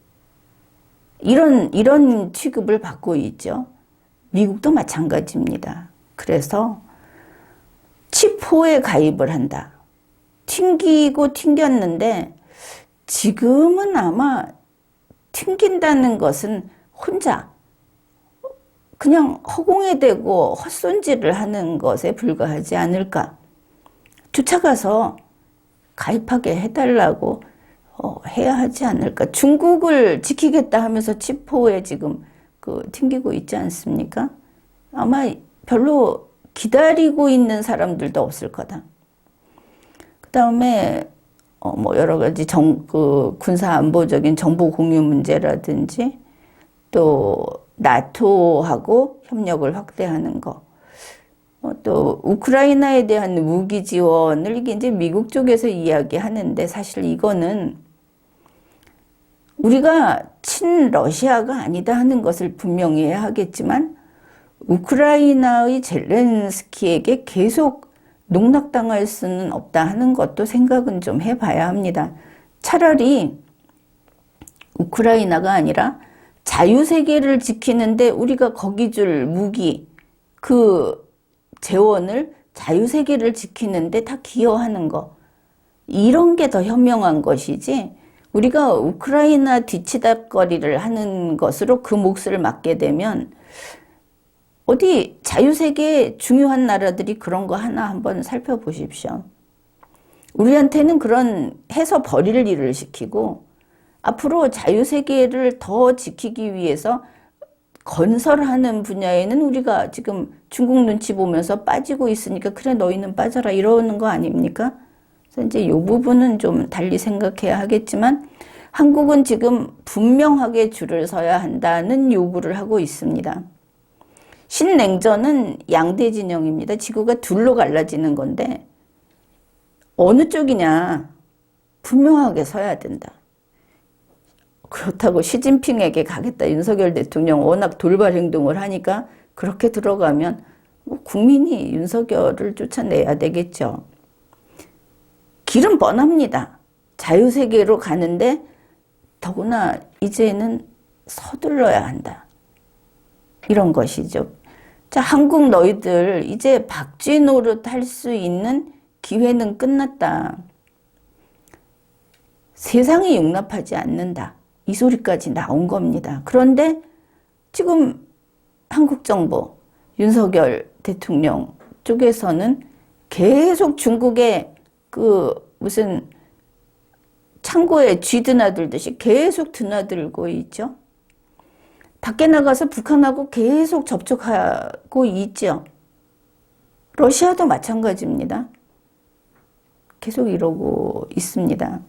A: 이런 취급을 받고 있죠. 미국도 마찬가지입니다. 그래서 칩4에 가입을 한다. 튕기고 튕겼는데 지금은 아마 튕긴다는 것은 혼자 그냥 허공에 대고 헛손질을 하는 것에 불과하지 않을까. 쫓아가서 가입하게 해달라고 해야 하지 않을까. 중국을 지키겠다 하면서 칩4에 지금 튕기고 있지 않습니까? 아마 별로 기다리고 있는 사람들도 없을 거다. 그 다음에 뭐 여러 가지 군사 안보적인 정보 공유 문제라든지 또 나토하고 협력을 확대하는 거, 또 우크라이나에 대한 무기 지원을 이게 이제 미국 쪽에서 이야기하는데 사실 이거는 우리가 친러시아가 아니다 하는 것을 분명히 해야 하겠지만 우크라이나의 젤렌스키에게 계속 농락당할 수는 없다 하는 것도 생각은 좀 해봐야 합니다. 차라리 우크라이나가 아니라 자유세계를 지키는데 우리가 거기 줄 무기, 그 재원을 자유세계를 지키는데 다 기여하는 거, 이런 게 더 현명한 것이지 우리가 우크라이나 뒤치다거리를 하는 것으로 그 몫을 맡게 되면 어디 자유세계의 중요한 나라들이 그런 거 하나 한번 살펴보십시오. 우리한테는 그런 해서 버릴 일을 시키고 앞으로 자유세계를 더 지키기 위해서 건설하는 분야에는 우리가 지금 중국 눈치 보면서 빠지고 있으니까 그래 너희는 빠져라 이러는 거 아닙니까? 그래서 이제 이 부분은 좀 달리 생각해야 하겠지만 한국은 지금 분명하게 줄을 서야 한다는 요구를 하고 있습니다. 신냉전은 양대 진영입니다. 지구가 둘로 갈라지는 건데 어느 쪽이냐 분명하게 서야 된다. 그렇다고 시진핑에게 가겠다. 윤석열 대통령 워낙 돌발 행동을 하니까 그렇게 들어가면 국민이 윤석열을 쫓아내야 되겠죠. 길은 뻔합니다. 자유세계로 가는데 더구나 이제는 서둘러야 한다. 이런 것이죠. 자, 한국 너희들 이제 박쥐 노릇 할 수 있는 기회는 끝났다. 세상이 용납하지 않는다. 이 소리까지 나온 겁니다. 그런데 지금 한국 정부, 윤석열 대통령 쪽에서는 계속 중국의 그 무슨 창고에 쥐 드나들듯이 계속 드나들고 있죠. 밖에 나가서 북한하고 계속 접촉하고 있죠. 러시아도 마찬가지입니다. 계속 이러고 있습니다.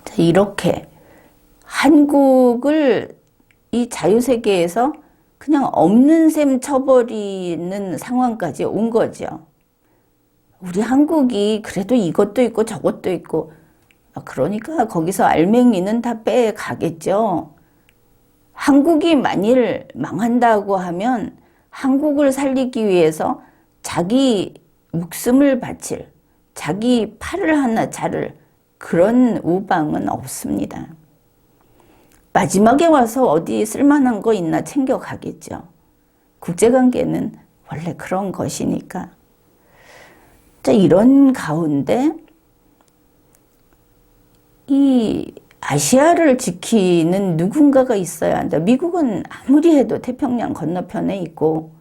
A: 자, 이렇게 한국을 이 자유세계에서 그냥 없는 셈 쳐버리는 상황까지 온 거죠. 우리 한국이 그래도 이것도 있고 저것도 있고 그러니까 거기서 알맹이는 다 빼가겠죠. 한국이 만일 망한다고 하면 한국을 살리기 위해서 자기 목숨을 바칠, 자기 팔을 하나 자를 그런 우방은 없습니다. 마지막에 와서 어디 쓸만한 거 있나 챙겨가겠죠. 국제관계는 원래 그런 것이니까. 자, 이런 가운데 이 아시아를 지키는 누군가가 있어야 한다. 미국은 아무리 해도 태평양 건너편에 있고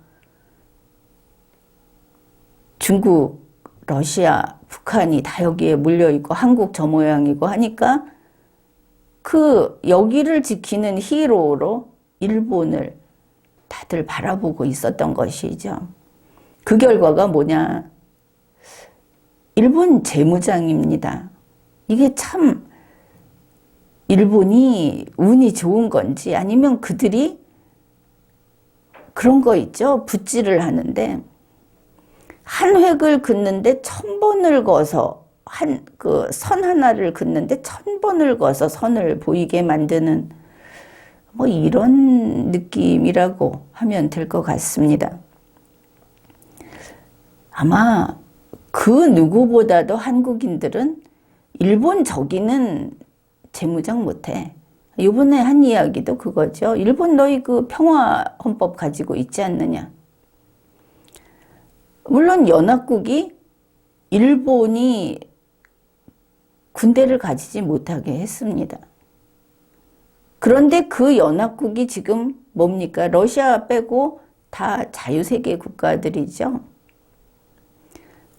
A: 중국, 러시아, 북한이 다 여기에 물려있고 한국 저 모양이고 하니까 그 여기를 지키는 히로로 일본을 다들 바라보고 있었던 것이죠. 그 결과가 뭐냐? 일본 재무장입니다. 이게 참 일본이 운이 좋은 건지 아니면 그들이 그런 거 있죠. 붓질을 하는데 한 획을 긋는데 1000번을 거서 그 선 하나를 긋는데 1000번을 거서 선을 보이게 만드는 뭐 이런 느낌이라고 하면 될 것 같습니다. 아마 그 누구보다도 한국인들은 일본 저기는 재무장 못해. 이번에 한 이야기도 그거죠. 일본 너희 그 평화 헌법 가지고 있지 않느냐. 물론 연합국이 일본이 군대를 가지지 못하게 했습니다. 그런데 그 연합국이 지금 뭡니까? 러시아 빼고 다 자유세계 국가들이죠.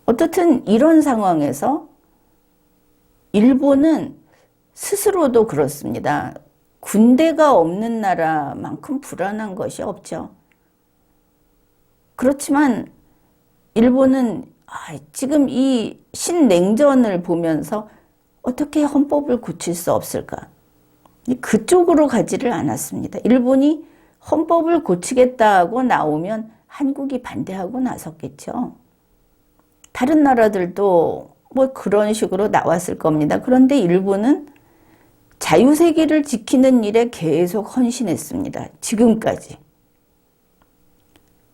A: 어떻든 이런 상황에서 일본은 스스로도 그렇습니다. 군대가 없는 나라만큼 불안한 것이 없죠. 그렇지만 일본은 지금 이 신냉전을 보면서 어떻게 헌법을 고칠 수 없을까? 그쪽으로 가지를 않았습니다. 일본이 헌법을 고치겠다고 나오면 한국이 반대하고 나섰겠죠. 다른 나라들도 뭐 그런 식으로 나왔을 겁니다. 그런데 일본은 자유세계를 지키는 일에 계속 헌신했습니다. 지금까지.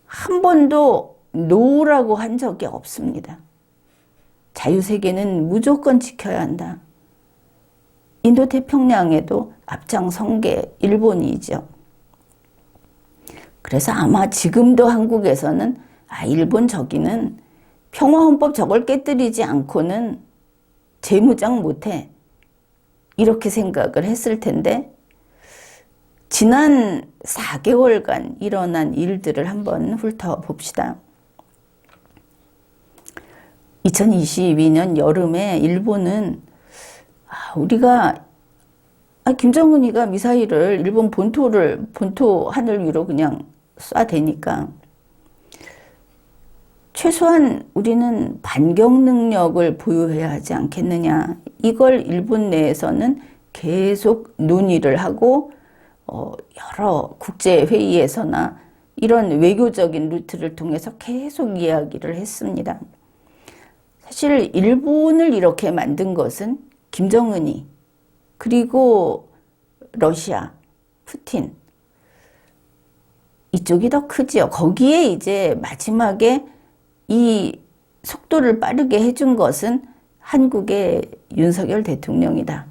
A: 한 번도 노라고 한 적이 없습니다. 자유세계는 무조건 지켜야 한다. 인도태평양에도 앞장선 게 일본이죠. 그래서 아마 지금도 한국에서는 일본 저기는 평화헌법 저걸 깨뜨리지 않고는 재무장 못해. 이렇게 생각을 했을 텐데 지난 4개월간 일어난 일들을 한번 훑어봅시다. 2022년 여름에 일본은 우리가 김정은이가 미사일을 일본 본토 하늘 위로 그냥 쏴대니까 최소한 우리는 반격 능력을 보유해야 하지 않겠느냐. 이걸 일본 내에서는 계속 논의를 하고 여러 국제회의에서나 이런 외교적인 루트를 통해서 계속 이야기를 했습니다. 사실 일본을 이렇게 만든 것은 김정은이 그리고 러시아, 푸틴 이쪽이 더 크지요. 거기에 이제 마지막에 이 속도를 빠르게 해준 것은 한국의 윤석열 대통령이다.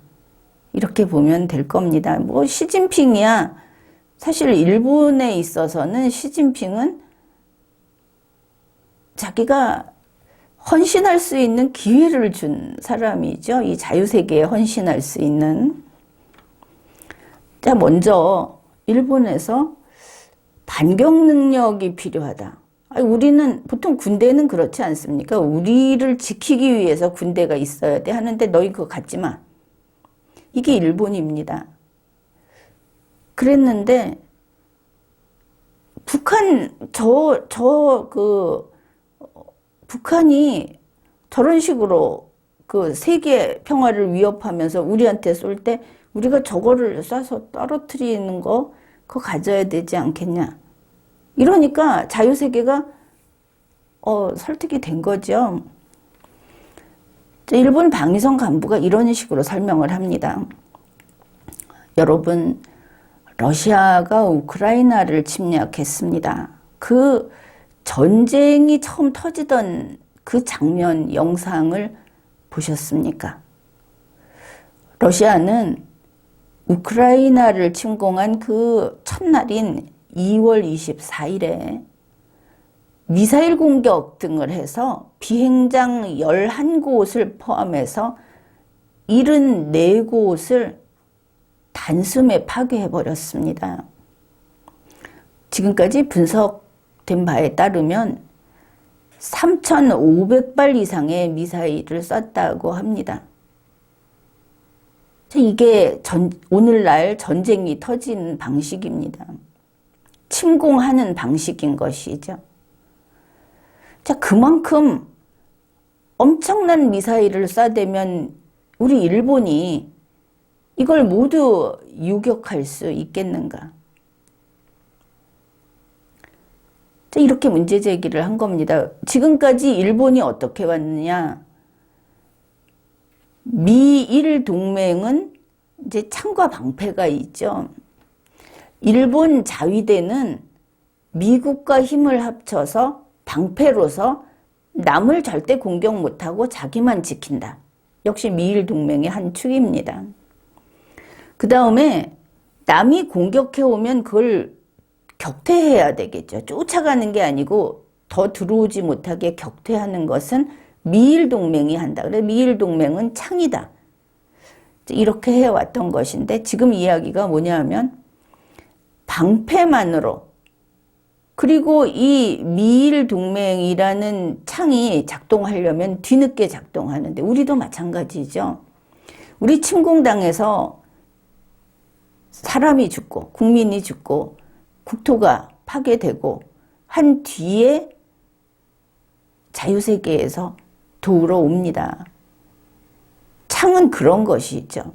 A: 이렇게 보면 될 겁니다. 뭐 시진핑이야. 사실 일본에 있어서는 시진핑은 자기가 헌신할 수 있는 기회를 준 사람이죠. 이 자유세계에 헌신할 수 있는. 자, 먼저 일본에서 반격 능력이 필요하다. 우리는 보통 군대는 그렇지 않습니까? 우리를 지키기 위해서 군대가 있어야 돼 하는데 너희 그거 갖지 마. 이게 일본입니다. 그랬는데 북한이 저런 식으로 그 세계 평화를 위협하면서 우리한테 쏠 때 우리가 저거를 쏴서 떨어뜨리는 거 그거 가져야 되지 않겠냐. 이러니까 자유세계가 설득이 된 거죠. 일본 방위성 간부가 이런 식으로 설명을 합니다. 여러분, 러시아가 우크라이나를 침략했습니다. 그 전쟁이 처음 터지던 그 장면 영상을 보셨습니까? 러시아는 우크라이나를 침공한 그 첫날인 2월 24일에 미사일 공격 등을 해서 비행장 11곳을 포함해서 74곳을 단숨에 파괴해버렸습니다. 지금까지 분석된 바에 따르면 3,500발 이상의 미사일을 쐈다고 합니다. 이게 오늘날 전쟁이 터진 방식입니다. 침공하는 방식인 것이죠. 자, 그만큼 엄청난 미사일을 쏴대면 우리 일본이 이걸 모두 유격할 수 있겠는가? 자, 이렇게 문제 제기를 한 겁니다. 지금까지 일본이 어떻게 왔느냐? 미일 동맹은 이제 창과 방패가 있죠. 일본 자위대는 미국과 힘을 합쳐서 방패로서 남을 절대 공격 못하고 자기만 지킨다. 역시 미일 동맹의 한 축입니다. 그 다음에 남이 공격해오면 그걸 격퇴해야 되겠죠. 쫓아가는 게 아니고 더 들어오지 못하게 격퇴하는 것은 미일 동맹이 한다. 그래서 미일 동맹은 창이다. 이렇게 해왔던 것인데 지금 이야기가 뭐냐면 방패만으로 그리고 이 미일 동맹이라는 창이 작동하려면 뒤늦게 작동하는데 우리도 마찬가지죠. 우리 침공당해서 사람이 죽고 국민이 죽고 국토가 파괴되고 한 뒤에 자유세계에서 도우러 옵니다. 창은 그런 것이죠.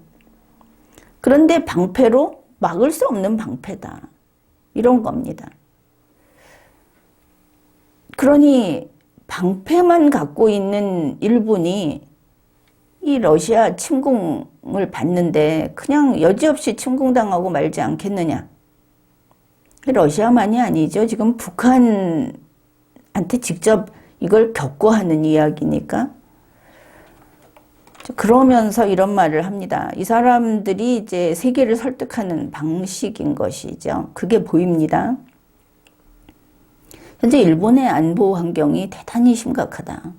A: 그런데 방패로 막을 수 없는 방패다. 이런 겁니다. 그러니 방패만 갖고 있는 일본이 이 러시아 침공을 받는데 그냥 여지없이 침공당하고 말지 않겠느냐. 러시아만이 아니죠. 지금 북한한테 직접 이걸 겪고 하는 이야기니까. 그러면서 이런 말을 합니다. 이 사람들이 이제 세계를 설득하는 방식인 것이죠. 그게 보입니다. 현재 일본의 안보 환경이 대단히 심각하다.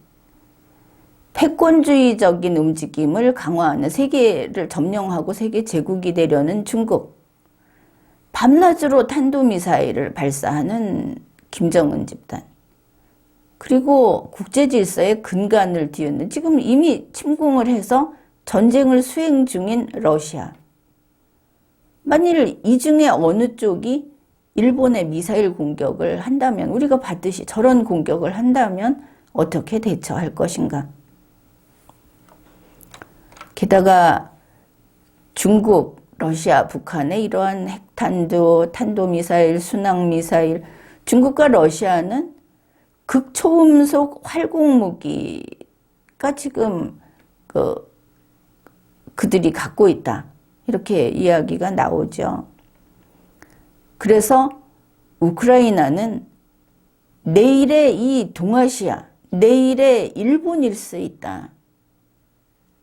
A: 패권주의적인 움직임을 강화하는, 세계를 점령하고 세계 제국이 되려는 중국. 밤낮으로 탄도미사일을 발사하는 김정은 집단. 그리고 국제질서의 근간을 뒤흔는, 지금 이미 침공을 해서 전쟁을 수행 중인 러시아. 만일 이 중에 어느 쪽이 일본의 미사일 공격을 한다면, 우리가 봤듯이 저런 공격을 한다면 어떻게 대처할 것인가. 게다가 중국, 러시아, 북한의 이러한 핵탄두, 탄도미사일, 순항미사일, 중국과 러시아는 극초음속 활공무기가 지금 그들이 갖고 있다. 이렇게 이야기가 나오죠. 그래서 우크라이나는 내일의 이 동아시아, 내일의 일본일 수 있다.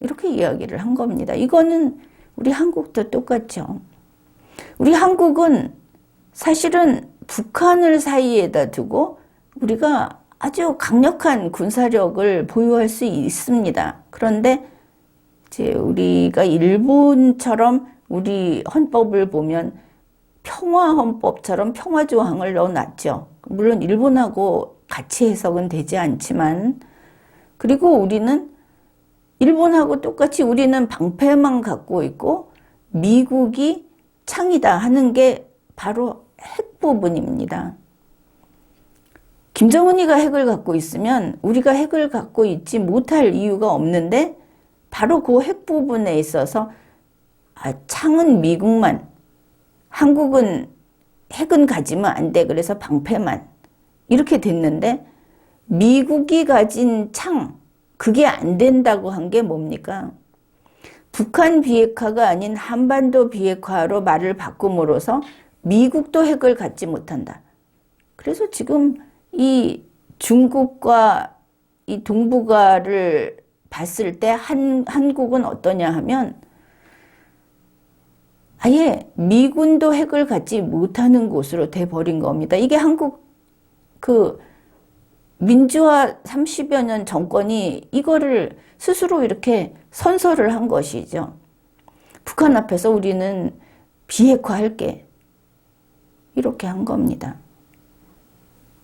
A: 이렇게 이야기를 한 겁니다. 이거는 우리 한국도 똑같죠. 우리 한국은 사실은 북한을 사이에다 두고 우리가 아주 강력한 군사력을 보유할 수 있습니다. 그런데 이제 우리가 일본처럼 우리 헌법을 보면 평화헌법처럼 평화조항을 넣어놨죠. 물론 일본하고 같이 해석은 되지 않지만, 그리고 우리는 일본하고 똑같이 우리는 방패만 갖고 있고 미국이 창이다 하는 게 바로 핵 부분입니다. 김정은이가 핵을 갖고 있으면 우리가 핵을 갖고 있지 못할 이유가 없는데, 바로 그 핵 부분에 있어서 창은 미국만, 한국은 핵은 가지면 안 돼. 그래서 방패만. 이렇게 됐는데, 미국이 가진 창, 그게 안 된다고 한 게 뭡니까? 북한 비핵화가 아닌 한반도 비핵화로 말을 바꿈으로써 미국도 핵을 갖지 못한다. 그래서 지금 이 중국과 이 동북아를 봤을 때 한국은 어떠냐 하면 아예 미군도 핵을 갖지 못하는 곳으로 돼버린 겁니다. 이게 한국 민주화 30여 년 정권이 이거를 스스로 이렇게 선서를 한 것이죠. 북한 앞에서 우리는 비핵화할게. 이렇게 한 겁니다.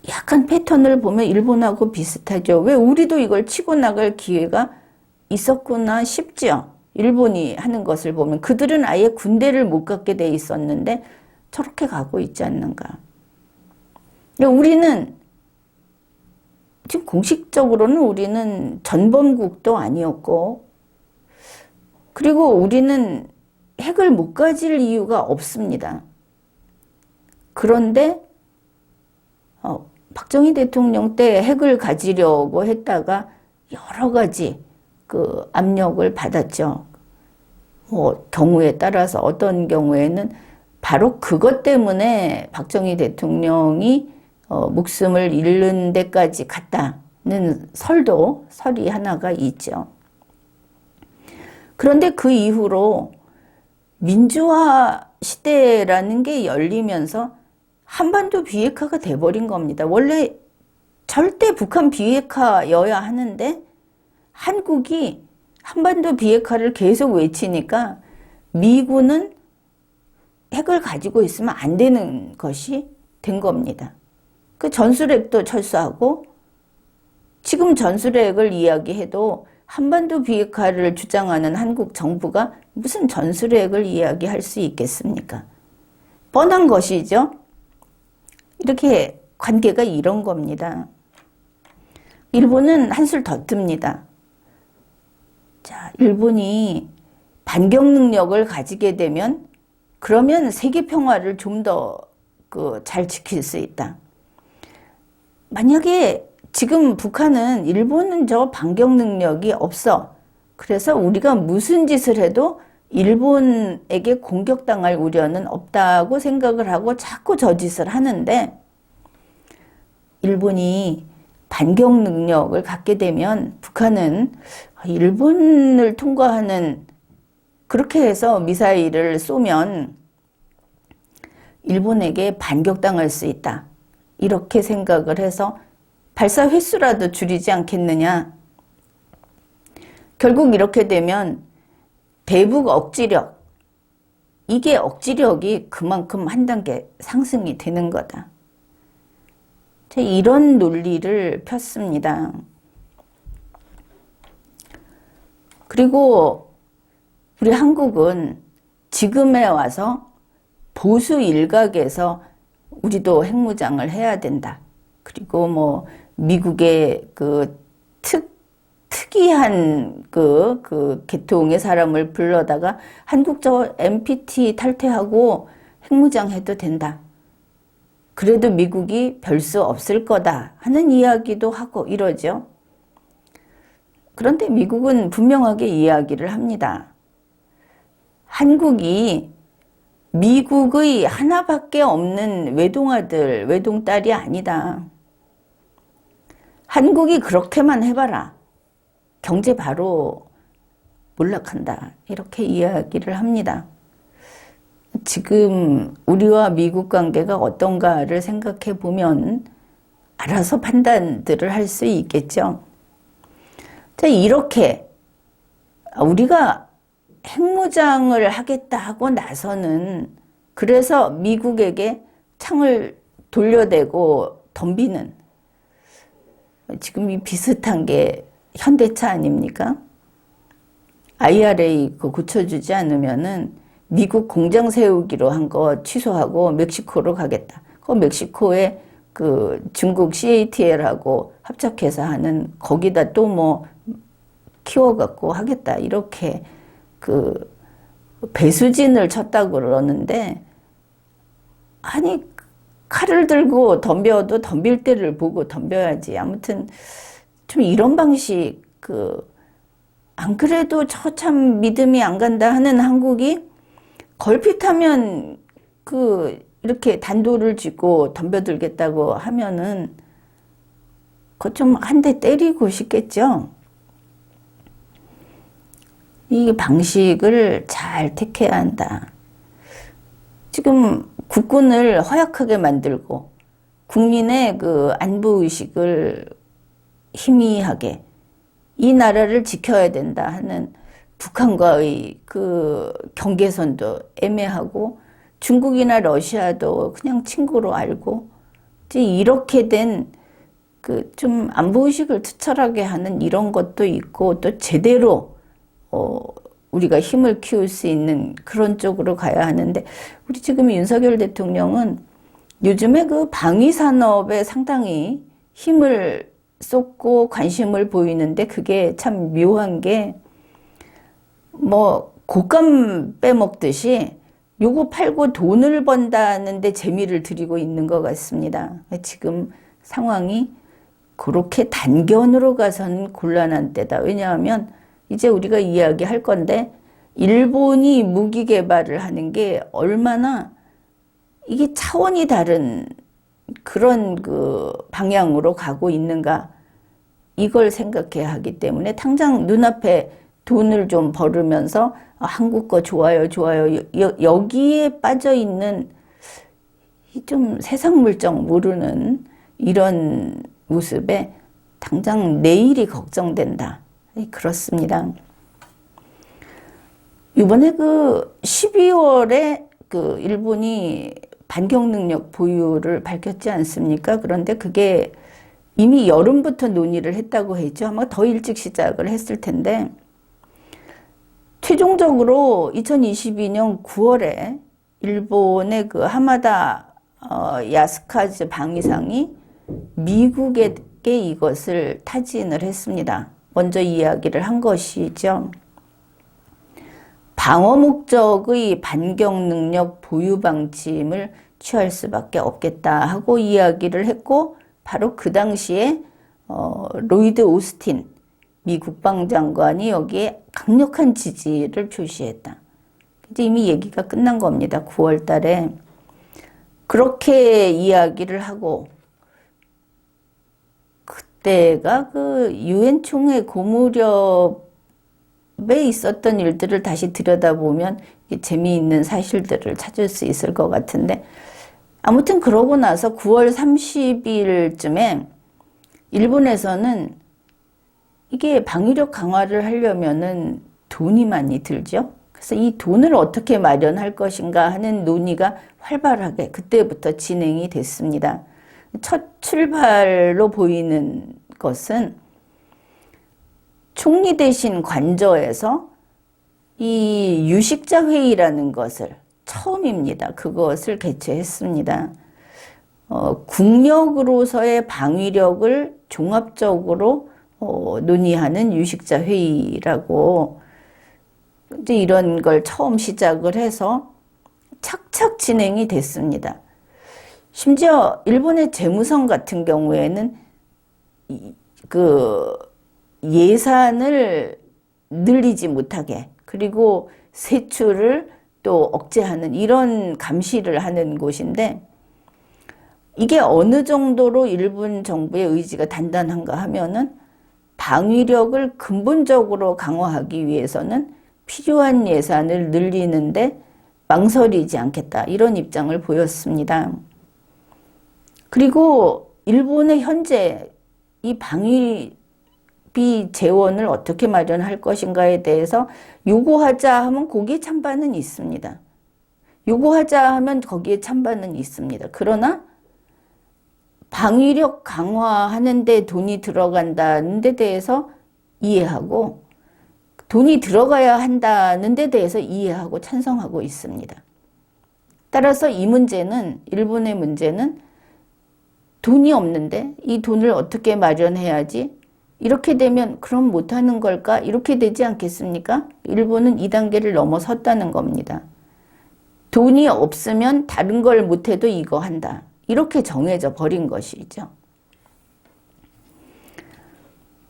A: 약간 패턴을 보면 일본하고 비슷하죠. 왜 우리도 이걸 치고 나갈 기회가 있었구나 싶죠. 일본이 하는 것을 보면 그들은 아예 군대를 못 갖게 돼 있었는데 저렇게 가고 있지 않는가. 우리는 지금 공식적으로는 우리는 전범국도 아니었고, 그리고 우리는 핵을 못 가질 이유가 없습니다. 그런데 박정희 대통령 때 핵을 가지려고 했다가 여러 가지 압력을 받았죠. 경우에 따라서 어떤 경우에는 바로 그것 때문에 박정희 대통령이 목숨을 잃는 데까지 갔다는 설이 하나가 있죠. 그런데 그 이후로 민주화 시대라는 게 열리면서 한반도 비핵화가 돼버린 겁니다. 원래 절대 북한 비핵화여야 하는데 한국이 한반도 비핵화를 계속 외치니까 미군은 핵을 가지고 있으면 안 되는 것이 된 겁니다. 그 전술핵도 철수하고, 지금 전술핵을 이야기해도 한반도 비핵화를 주장하는 한국 정부가 무슨 전술핵을 이야기할 수 있겠습니까? 뻔한 것이죠. 이렇게 관계가 이런 겁니다. 일본은 한술 더 뜹니다. 자, 일본이 반격 능력을 가지게 되면 그러면 세계 평화를 좀 더 잘 지킬 수 있다. 만약에 지금 북한은 일본은 저 반격 능력이 없어. 그래서 우리가 무슨 짓을 해도 일본에게 공격당할 우려는 없다고 생각을 하고 자꾸 저 짓을 하는데, 일본이 반격 능력을 갖게 되면 북한은 일본을 통과하는, 그렇게 해서 미사일을 쏘면 일본에게 반격당할 수 있다, 이렇게 생각을 해서 발사 횟수라도 줄이지 않겠느냐. 결국 이렇게 되면 대북 억지력, 이게 억지력이 그만큼 한 단계 상승이 되는 거다. 이런 논리를 폈습니다. 그리고 우리 한국은 지금에 와서 보수 일각에서 우리도 핵무장을 해야 된다. 그리고 뭐 미국의 그 특이한 그 계통의 사람을 불러다가 한국 저 NPT 탈퇴하고 핵무장 해도 된다. 그래도 미국이 별 수 없을 거다 하는 이야기도 하고 이러죠. 그런데 미국은 분명하게 이야기를 합니다. 한국이 미국의 하나밖에 없는 외동아들, 외동딸이 아니다. 한국이 그렇게만 해봐라. 경제 바로 몰락한다. 이렇게 이야기를 합니다. 지금 우리와 미국 관계가 어떤가를 생각해 보면 알아서 판단들을 할 수 있겠죠. 자, 이렇게 우리가 핵무장을 하겠다 하고 나서는, 그래서 미국에게 창을 돌려대고 덤비는, 지금 이 비슷한 게 현대차 아닙니까? IRA 고쳐주지 않으면은 미국 공장 세우기로 한 거 취소하고 멕시코로 가겠다. 그 멕시코에 그 중국 CATL하고 합작해서 하는, 거기다 또 뭐 키워갖고 하겠다. 이렇게 그 배수진을 쳤다고 그러는데, 아니 칼을 들고 덤벼도 덤빌 때를 보고 덤벼야지. 아무튼 좀 이런 방식, 안 그래도 참 믿음이 안 간다 하는 한국이 걸핏하면 이렇게 단도를 짓고 덤벼들겠다고 하면은 그거 좀 한 대 때리고 싶겠죠. 이 방식을 잘 택해야 한다. 지금 국군을 허약하게 만들고 국민의 그 안보의식을 희미하게, 이 나라를 지켜야 된다 하는 북한과의 그 경계선도 애매하고 중국이나 러시아도 그냥 친구로 알고, 이제 이렇게 된 그 좀 안보의식을 투철하게 하는 이런 것도 있고, 또 제대로 우리가 힘을 키울 수 있는 그런 쪽으로 가야 하는데, 우리 지금 윤석열 대통령은 요즘에 그 방위산업에 상당히 힘을 쏟고 관심을 보이는데, 그게 참 묘한 게, 뭐 곶감 빼먹듯이 요거 팔고 돈을 번다는데 재미를 들이고 있는 것 같습니다. 지금 상황이 그렇게 단견으로 가서는 곤란한 때다. 왜냐하면 이제 우리가 이야기할 건데, 일본이 무기 개발을 하는 게 얼마나 이게 차원이 다른 그런 그 방향으로 가고 있는가, 이걸 생각해야 하기 때문에 당장 눈앞에 돈을 좀 벌으면서 한국 거 좋아요, 좋아요, 여기에 빠져 있는 좀 세상 물정 모르는 이런 모습에 당장 내일이 걱정된다. 그렇습니다. 이번에 그 12월에 그 일본이 반격 능력 보유를 밝혔지 않습니까? 그런데 그게 이미 여름부터 논의를 했다고 했죠. 아마 더 일찍 시작을 했을 텐데, 최종적으로 2022년 9월에 일본의 그 하마다 야스카즈 방위상이 미국에게 이것을 타진을 했습니다. 먼저 이야기를 한 것이죠. 방어 목적의 반격 능력 보유 방침을 취할 수밖에 없겠다 하고 이야기를 했고, 바로 그 당시에 로이드 오스틴 미 국방장관이 여기에 강력한 지지를 표시했다. 이제 이미 얘기가 끝난 겁니다. 9월 달에 그렇게 이야기를 하고, 그때가 그 유엔 총회 고무렵에 있었던 일들을 다시 들여다보면 재미있는 사실들을 찾을 수 있을 것 같은데, 아무튼 그러고 나서 9월 30일쯤에 일본에서는 이게 방위력 강화를 하려면은 돈이 많이 들죠. 그래서 이 돈을 어떻게 마련할 것인가 하는 논의가 활발하게 그때부터 진행이 됐습니다. 첫 출발로 보이는 것은 총리 대신 관저에서 이 유식자 회의라는 것을 처음입니다. 그것을 개최했습니다. 국력으로서의 방위력을 종합적으로 논의하는 유식자 회의라고 이제 이런 걸 처음 시작을 해서 착착 진행이 됐습니다. 심지어 일본의 재무성 같은 경우에는 그 예산을 늘리지 못하게, 그리고 세출을 또 억제하는 이런 감시를 하는 곳인데, 이게 어느 정도로 일본 정부의 의지가 단단한가 하면은 방위력을 근본적으로 강화하기 위해서는 필요한 예산을 늘리는데 망설이지 않겠다, 이런 입장을 보였습니다. 그리고 일본의 현재 이 방위비 재원을 어떻게 마련할 것인가에 대해서 요구하자 하면 거기에 찬반은 있습니다. 요구하자 하면 거기에 찬반은 있습니다. 그러나 방위력 강화하는 데 돈이 들어간다는 데 대해서 이해하고, 돈이 들어가야 한다는 데 대해서 이해하고 찬성하고 있습니다. 따라서 이 문제는, 일본의 문제는 돈이 없는데 이 돈을 어떻게 마련해야지? 이렇게 되면 그럼 못하는 걸까? 이렇게 되지 않겠습니까? 일본은 이 단계를 넘어섰다는 겁니다. 돈이 없으면 다른 걸 못해도 이거 한다, 이렇게 정해져 버린 것이죠.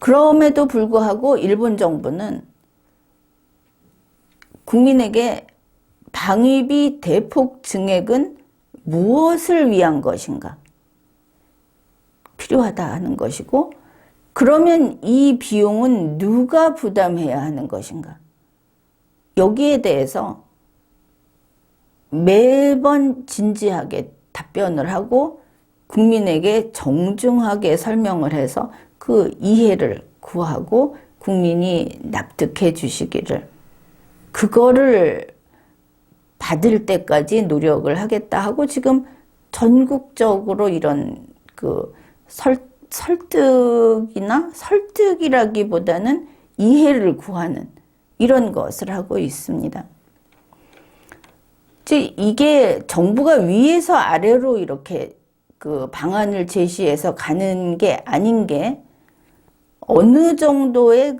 A: 그럼에도 불구하고 일본 정부는 국민에게 방위비 대폭 증액은 무엇을 위한 것인가? 필요하다 하는 것이고, 그러면 이 비용은 누가 부담해야 하는 것인가? 여기에 대해서 매번 진지하게 답변을 하고 국민에게 정중하게 설명을 해서 그 이해를 구하고 국민이 납득해 주시기를, 그거를 받을 때까지 노력을 하겠다 하고 지금 전국적으로 이런 그 설득이라기보다는 이해를 구하는 이런 것을 하고 있습니다. 즉 이게 정부가 위에서 아래로 이렇게 그 방안을 제시해서 가는 게 아닌 게, 어느 정도의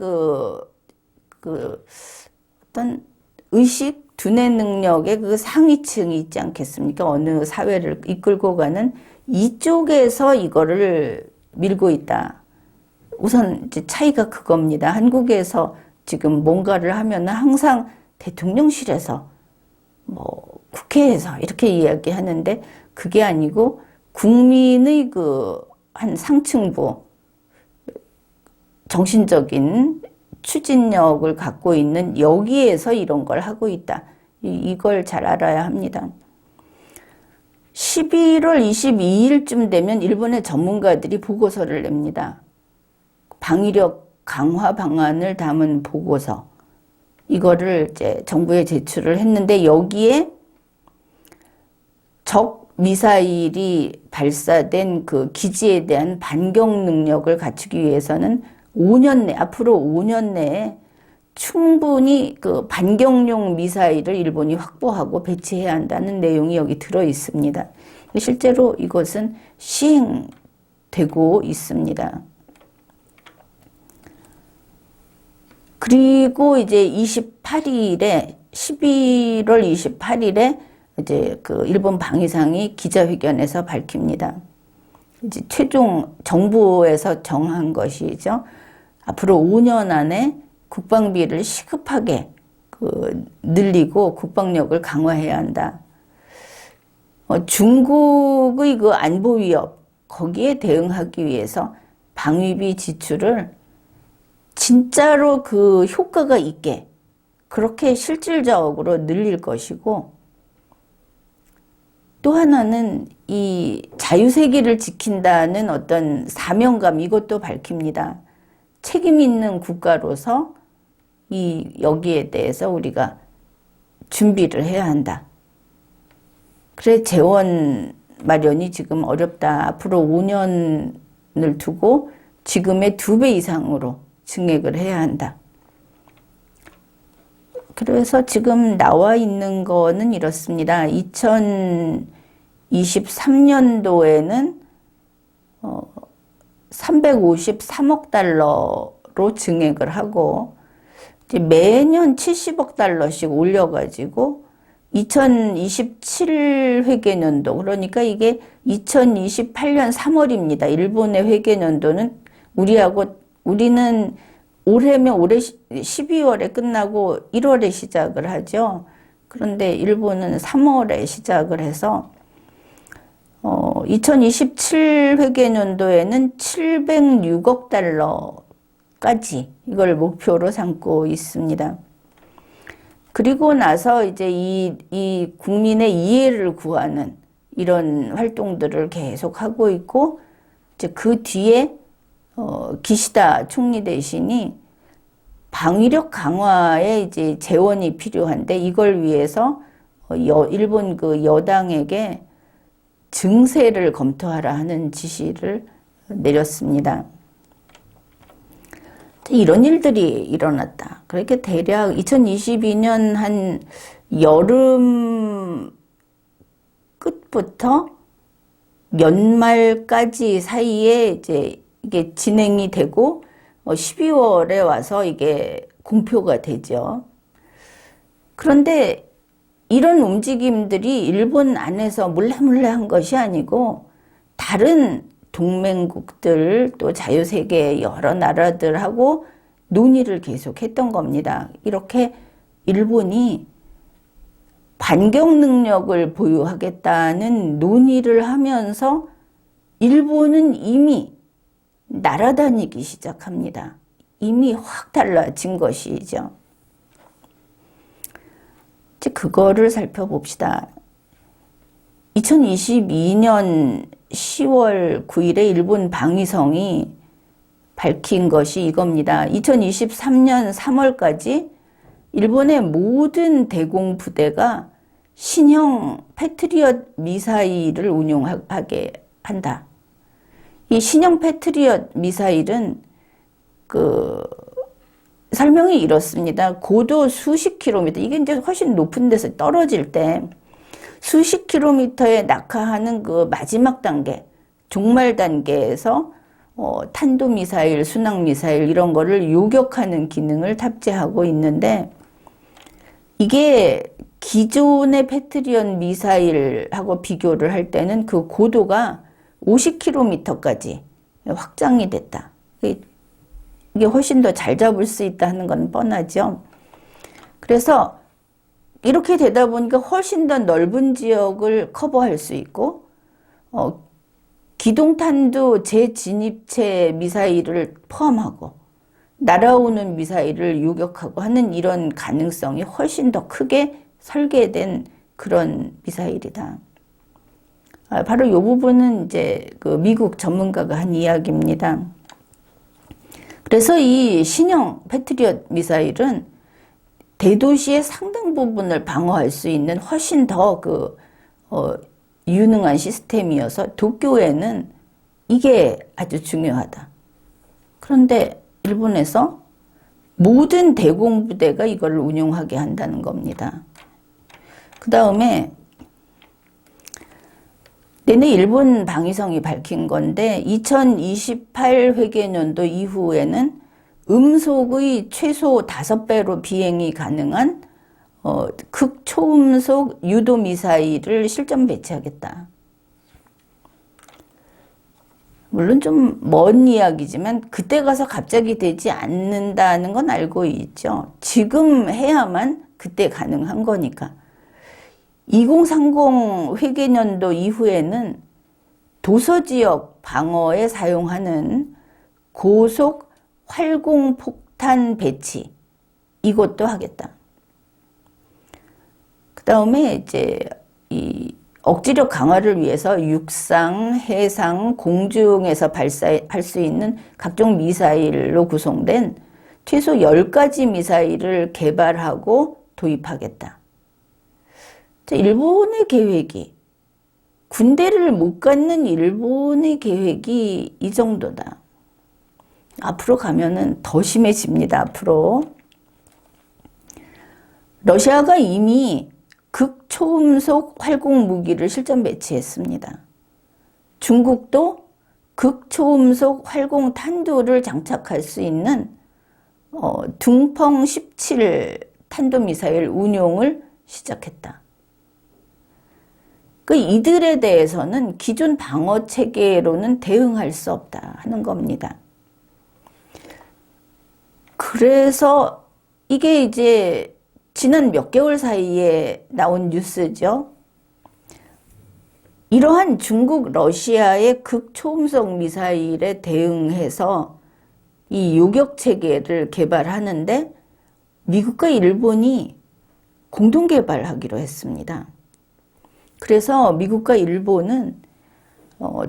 A: 어떤 의식, 두뇌 능력의 그 상위층이 있지 않겠습니까? 어느 사회를 이끌고 가는 이쪽에서 이거를 밀고 있다. 우선 이제 차이가 그겁니다. 한국에서 지금 뭔가를 하면 항상 대통령실에서 뭐 국회에서 이렇게 이야기하는데, 그게 아니고 국민의 그 한 상층부, 정신적인 추진력을 갖고 있는 여기에서 이런 걸 하고 있다. 이걸 잘 알아야 합니다. 11월 22일쯤 되면 일본의 전문가들이 보고서를 냅니다. 방위력 강화 방안을 담은 보고서. 이거를 이제 정부에 제출을 했는데, 여기에 적 미사일이 발사된 그 기지에 대한 반경 능력을 갖추기 위해서는 5년 내, 앞으로 5년 내에 충분히 그 반경용 미사일을 일본이 확보하고 배치해야 한다는 내용이 여기 들어 있습니다. 실제로 이것은 시행되고 있습니다. 그리고 이제 28일에, 11월 28일에 이제 그 일본 방위상이 기자회견에서 밝힙니다. 이제 최종 정부에서 정한 것이죠. 앞으로 5년 안에 국방비를 시급하게 늘리고 국방력을 강화해야 한다. 중국의 그 안보 위협, 거기에 대응하기 위해서 방위비 지출을 진짜로 그 효과가 있게 그렇게 실질적으로 늘릴 것이고, 또 하나는 이 자유세계를 지킨다는 어떤 사명감, 이것도 밝힙니다. 책임 있는 국가로서 여기에 대해서 우리가 준비를 해야 한다. 그래, 재원 마련이 지금 어렵다. 앞으로 5년을 두고 지금의 2배 이상으로 증액을 해야 한다. 그래서 지금 나와 있는 거는 이렇습니다. 2023년도에는 353억 달러로 증액을 하고, 이제 매년 70억 달러씩 올려가지고 2027 회계년도, 그러니까 이게 2028년 3월입니다. 일본의 회계년도는 우리는 올해면 올해 12월에 끝나고 1월에 시작을 하죠. 그런데 일본은 3월에 시작을 해서 2027 회계년도에는 706억 달러까지 이걸 목표로 삼고 있습니다. 그리고 나서 이제 이 국민의 이해를 구하는 이런 활동들을 계속 하고 있고, 이제 그 뒤에 기시다 총리 대신이 방위력 강화에 이제 재원이 필요한데, 이걸 위해서 일본 그 여당에게 증세를 검토하라 하는 지시를 내렸습니다. 이런 일들이 일어났다. 그렇게 대략 2022년 한 여름 끝부터 연말까지 사이에 이제 이게 진행이 되고 12월에 와서 이게 공표가 되죠. 그런데 이런 움직임들이 일본 안에서 몰래 한 것이 아니고 다른 동맹국들 또 자유세계 여러 나라들하고 논의를 계속했던 겁니다. 이렇게 일본이 반격 능력을 보유하겠다는 논의를 하면서 일본은 이미 날아다니기 시작합니다. 이미 확 달라진 것이죠. 이제 그거를 살펴봅시다. 2022년 10월 9일에 일본 방위성이 밝힌 것이 이겁니다. 2023년 3월까지 일본의 모든 대공 부대가 신형 패트리엇 미사일을 운용하게 한다. 이 신형 패트리엇 미사일은 설명이 이렇습니다. 고도 수십 킬로미터, 이게 이제 훨씬 높은 데서 떨어질 때 수십 킬로미터에 낙하하는 그 마지막 단계, 종말 단계에서 탄도미사일, 순항미사일 이런 거를 요격하는 기능을 탑재하고 있는데, 이게 기존의 패트리엇 미사일하고 비교를 할 때는 그 고도가 50km까지 확장이 됐다. 이게 훨씬 더 잘 잡을 수 있다는 건 뻔하죠. 그래서 이렇게 되다 보니까 훨씬 더 넓은 지역을 커버할 수 있고, 기동탄도 재진입체 미사일을 포함하고 날아오는 미사일을 요격하고 하는 이런 가능성이 훨씬 더 크게 설계된 그런 미사일이다. 바로 이 부분은 이제 그 미국 전문가가 한 이야기입니다. 그래서 이 신형 패트리엇 미사일은 대도시의 상당 부분을 방어할 수 있는 훨씬 더 유능한 시스템이어서 도쿄에는 이게 아주 중요하다. 그런데 일본에서 모든 대공부대가 이걸 운용하게 한다는 겁니다. 그 다음에 내내 일본 방위성이 밝힌 건데 2028 회계년도 이후에는 음속의 최소 5배로 비행이 가능한 극초음속 유도미사일을 실전 배치하겠다. 물론 좀 먼 이야기지만 그때 가서 갑자기 되지 않는다는 건 알고 있죠. 지금 해야만 그때 가능한 거니까. 2030 회계년도 이후에는 도서지역 방어에 사용하는 고속 활공폭탄 배치, 이것도 하겠다. 그 다음에 이제 이 억지력 강화를 위해서 육상, 해상, 공중에서 발사할 수 있는 각종 미사일로 구성된 최소 10가지 미사일을 개발하고 도입하겠다. 일본의 계획이, 군대를 못 갖는 일본의 계획이 이 정도다. 앞으로 가면은 더 심해집니다. 앞으로. 러시아가 이미 극초음속 활공 무기를 실전 배치했습니다. 중국도 극초음속 활공 탄두를 장착할 수 있는 둥펑 17 탄도미사일 운용을 시작했다. 이들에 대해서는 기존 방어 체계로는 대응할 수 없다 하는 겁니다. 그래서 이게 이제 지난 몇 개월 사이에 나온 뉴스죠. 이러한 중국, 러시아의 극초음속 미사일에 대응해서 이 요격 체계를 개발하는데 미국과 일본이 공동 개발하기로 했습니다. 그래서 미국과 일본은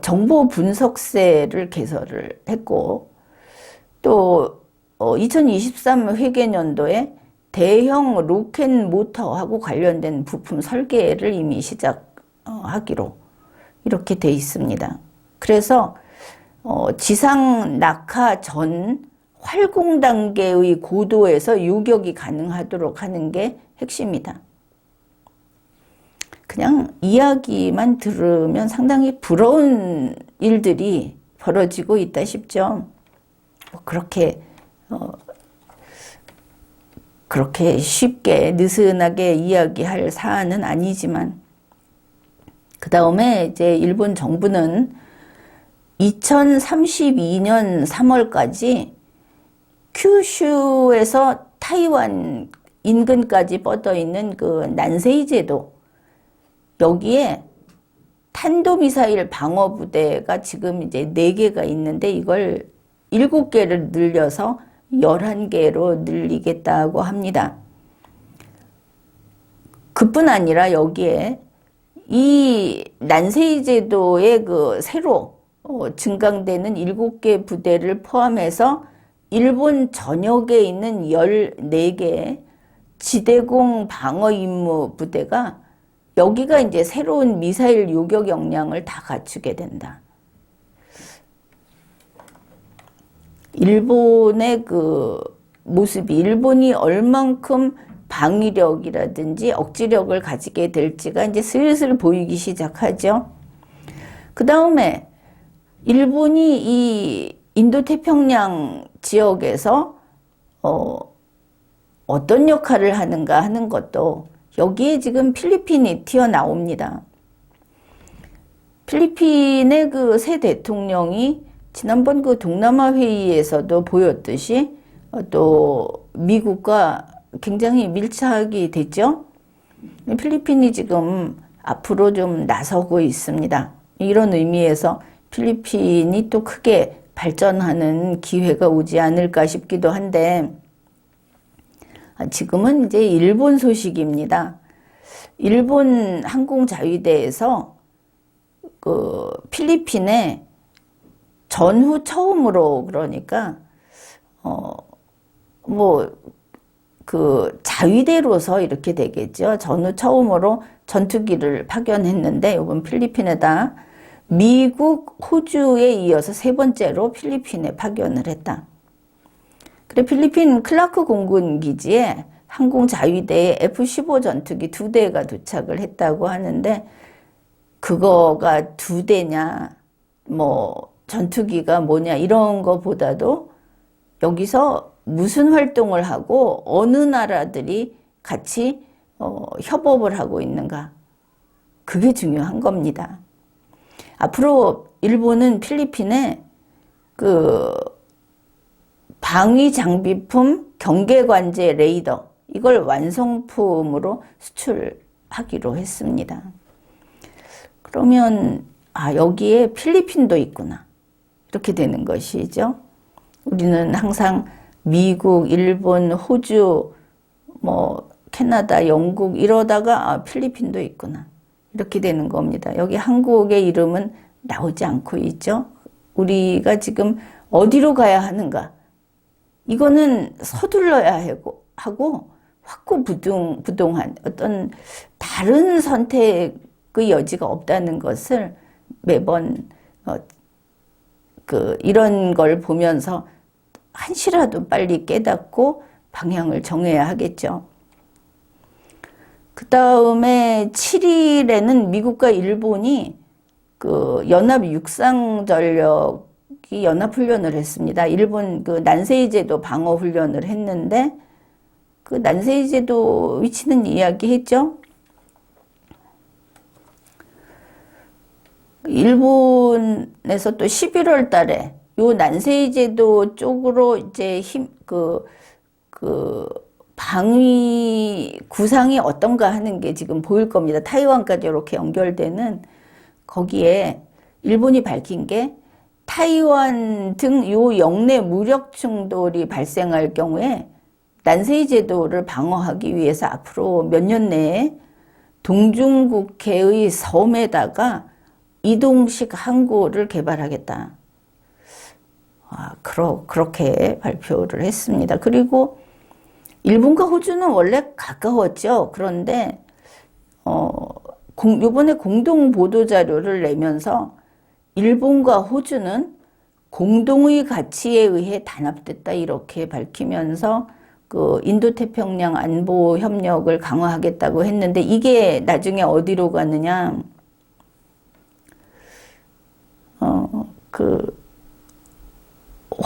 A: 정보 분석세를 개설을 했고, 또 2023 회계년도에 대형 로켓 모터하고 관련된 부품 설계를 이미 시작하기로 이렇게 돼 있습니다. 그래서 지상 낙하 전 활공 단계의 고도에서 요격이 가능하도록 하는 게 핵심이다. 그냥 이야기만 들으면 상당히 부러운 일들이 벌어지고 있다 싶죠. 그렇게 쉽게 느슨하게 이야기할 사안은 아니지만, 그 다음에 이제 일본 정부는 2032년 3월까지 큐슈에서 타이완 인근까지 뻗어 있는 그 난세이 제도, 여기에 탄도미사일 방어부대가 지금 이제 4개가 있는데 이걸 7개를 늘려서 11개로 늘리겠다고 합니다. 그뿐 아니라 여기에 이 난세이 제도의 그 새로 증강되는 7개 부대를 포함해서 일본 전역에 있는 14개 지대공 방어 임무 부대가 여기가 이제 새로운 미사일 요격 역량을 다 갖추게 된다. 일본의 그 모습이, 일본이 얼만큼 방위력이라든지 억지력을 가지게 될지가 이제 슬슬 보이기 시작하죠. 그 다음에 일본이 이 인도태평양 지역에서 어떤 역할을 하는가 하는 것도 여기에 지금 필리핀이 튀어나옵니다. 필리핀의 그 새 대통령이 지난번 그 동남아 회의에서도 보였듯이 또 미국과 굉장히 밀착이 됐죠. 필리핀이 지금 앞으로 좀 나서고 있습니다. 이런 의미에서 필리핀이 또 크게 발전하는 기회가 오지 않을까 싶기도 한데, 지금은 이제 일본 소식입니다. 일본 항공자위대에서 그 필리핀에 전후 처음으로, 그러니까 그 자위대로서 이렇게 되겠죠. 전후 처음으로 전투기를 파견했는데 이번 필리핀에다 미국, 호주에 이어서 3번째로 필리핀에 파견을 했다. 그래 필리핀 클라크 공군 기지에 항공자위대에 F-15 전투기 2대가 도착을 했다고 하는데, 그거가 2대냐, 전투기가 뭐냐 이런 거보다도 여기서 무슨 활동을 하고 어느 나라들이 같이 협업을 하고 있는가, 그게 중요한 겁니다. 앞으로 일본은 필리핀에 그 방위 장비품 경계관제 레이더 이걸 완성품으로 수출하기로 했습니다. 그러면 여기에 필리핀도 있구나. 이렇게 되는 것이죠. 우리는 항상 미국, 일본, 호주, 캐나다, 영국 이러다가 필리핀도 있구나. 이렇게 되는 겁니다. 여기 한국의 이름은 나오지 않고 있죠. 우리가 지금 어디로 가야 하는가? 이거는 서둘러야 하고 확고부동한 어떤 다른 선택의 여지가 없다는 것을 매번 이런 걸 보면서 한시라도 빨리 깨닫고 방향을 정해야 하겠죠. 그 다음에 7일에는 미국과 일본이 그 연합 육상 전력이 연합훈련을 했습니다. 일본 그 난세이 제도 방어 훈련을 했는데 그 난세이 제도 위치는 이야기했죠. 일본에서 또 11월 달에 요 난세이 제도 쪽으로 이제 방위 구상이 어떤가 하는 게 지금 보일 겁니다. 타이완까지 이렇게 연결되는 거기에 일본이 밝힌 게 타이완 등 요 영내 무력 충돌이 발생할 경우에 난세이 제도를 방어하기 위해서 앞으로 몇 년 내에 동중국해의 섬에다가 이동식 항구를 개발하겠다. 그렇게 발표를 했습니다. 그리고 일본과 호주는 원래 가까웠죠. 그런데 이번에 공동 보도 자료를 내면서 일본과 호주는 공동의 가치에 의해 단합됐다 이렇게 밝히면서 그 인도태평양 안보 협력을 강화하겠다고 했는데 이게 나중에 어디로 가느냐?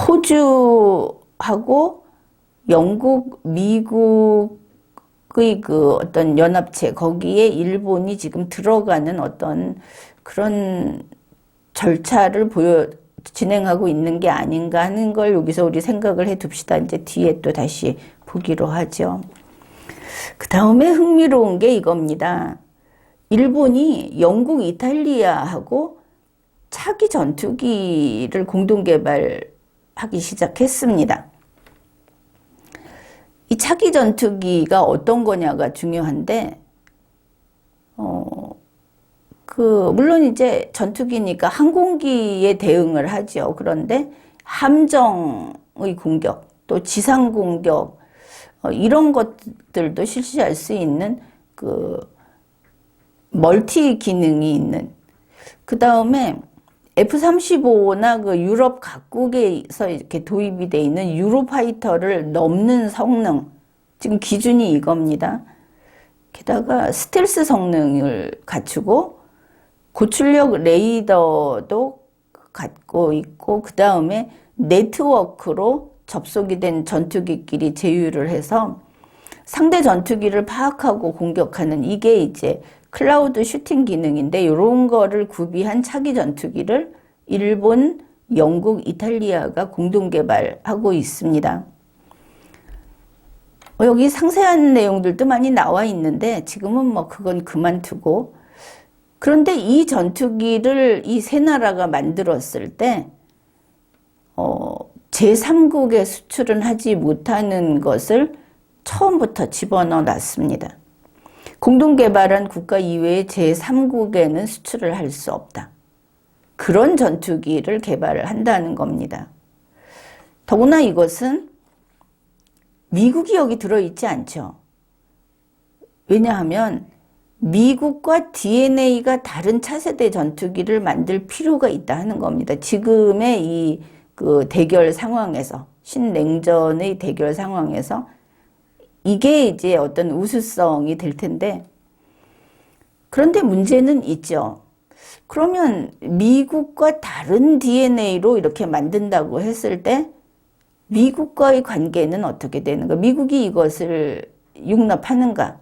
A: 호주하고 영국, 미국의 그 어떤 연합체, 거기에 일본이 지금 들어가는 어떤 그런 절차를 진행하고 있는 게 아닌가 하는 걸 여기서 우리 생각을 해 둡시다. 이제 뒤에 또 다시 보기로 하죠. 그 다음에 흥미로운 게 이겁니다. 일본이 영국, 이탈리아하고 차기 전투기를 공동 개발하기 시작했습니다. 이 차기 전투기가 어떤 거냐가 중요한데, 물론 이제 전투기니까 항공기에 대응을 하죠. 그런데 함정의 공격, 또 지상 공격, 이런 것들도 실시할 수 있는 멀티 기능이 있는, 그 다음에 F-35나 그 유럽 각국에서 이렇게 도입이 돼 있는 유로파이터를 넘는 성능, 지금 기준이 이겁니다. 게다가 스텔스 성능을 갖추고 고출력 레이더도 갖고 있고, 그 다음에 네트워크로 접속이 된 전투기끼리 제휴를 해서 상대 전투기를 파악하고 공격하는, 이게 이제 클라우드 슈팅 기능인데, 이런 거를 구비한 차기 전투기를 일본, 영국, 이탈리아가 공동 개발하고 있습니다. 여기 상세한 내용들도 많이 나와 있는데 지금은 그건 그만두고, 그런데 이 전투기를 이 세 나라가 만들었을 때 제3국에 수출은 하지 못하는 것을 처음부터 집어넣어 놨습니다. 공동 개발한 국가 이외의 제3국에는 수출을 할 수 없다. 그런 전투기를 개발을 한다는 겁니다. 더구나 이것은 미국이 여기 들어있지 않죠. 왜냐하면 미국과 DNA가 다른 차세대 전투기를 만들 필요가 있다 하는 겁니다. 지금의 이 대결 상황에서, 신냉전의 대결 상황에서 이게 이제 어떤 우수성이 될 텐데, 그런데 문제는 있죠. 그러면 미국과 다른 DNA로 이렇게 만든다고 했을 때 미국과의 관계는 어떻게 되는가? 미국이 이것을 용납하는가?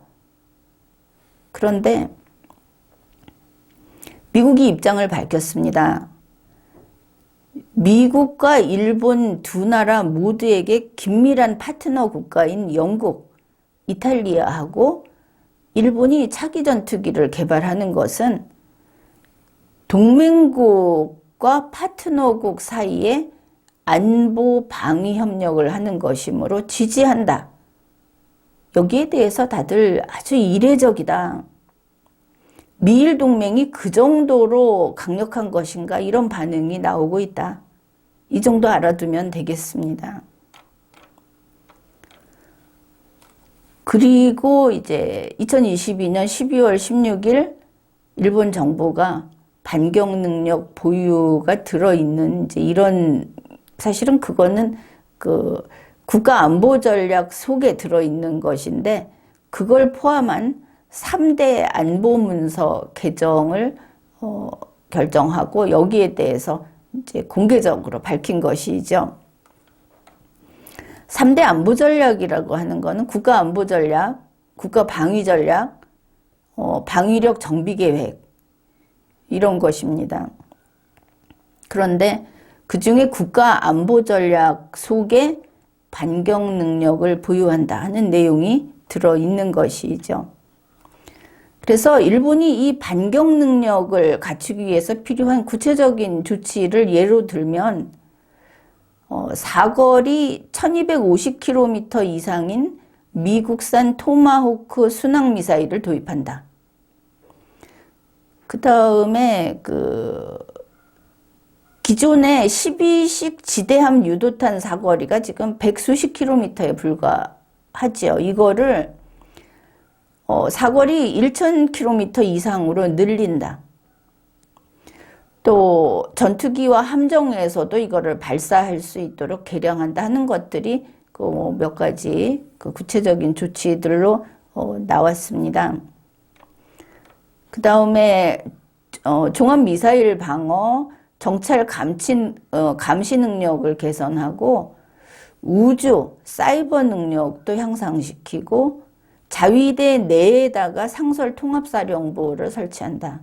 A: 그런데 미국이 입장을 밝혔습니다. 미국과 일본 두 나라 모두에게 긴밀한 파트너 국가인 영국, 이탈리아하고 일본이 차기 전투기를 개발하는 것은 동맹국과 파트너국 사이에 안보 방위 협력을 하는 것이므로 지지한다. 여기에 대해서 다들 아주 이례적이다. 미일 동맹이 그 정도로 강력한 것인가 이런 반응이 나오고 있다. 이 정도 알아두면 되겠습니다. 그리고 이제 2022년 12월 16일 일본 정부가 반경 능력 보유가 들어있는 이제 이런 사실은 그거는 그 국가 안보 전략 속에 들어있는 것인데 그걸 포함한 3대 안보 문서 개정을 결정하고 여기에 대해서 이제 공개적으로 밝힌 것이죠. 3대 안보 전략이라고 하는 것은 국가 안보 전략, 국가 방위 전략, 방위력 정비 계획 이런 것입니다. 그런데 그 중에 국가 안보 전략 속에 반경 능력을 보유한다 하는 내용이 들어있는 것이죠. 그래서 일본이 이 반경 능력을 갖추기 위해서 필요한 구체적인 조치를 예로 들면 사거리 1250km 이상인 미국산 토마호크 순항미사일을 도입한다. 그 다음에 기존의 12식 지대함 유도탄 사거리가 지금 백수십 킬로미터에 불과하죠. 이거를 사거리 1000km 이상으로 늘린다. 또 전투기와 함정에서도 이거를 발사할 수 있도록 개량한다 하는 것들이 몇 가지 구체적인 조치들로 나왔습니다. 그 다음에 종합미사일 방어, 정찰 감시 능력을 개선하고 우주, 사이버 능력도 향상시키고 자위대 내에다가 상설 통합사령부를 설치한다.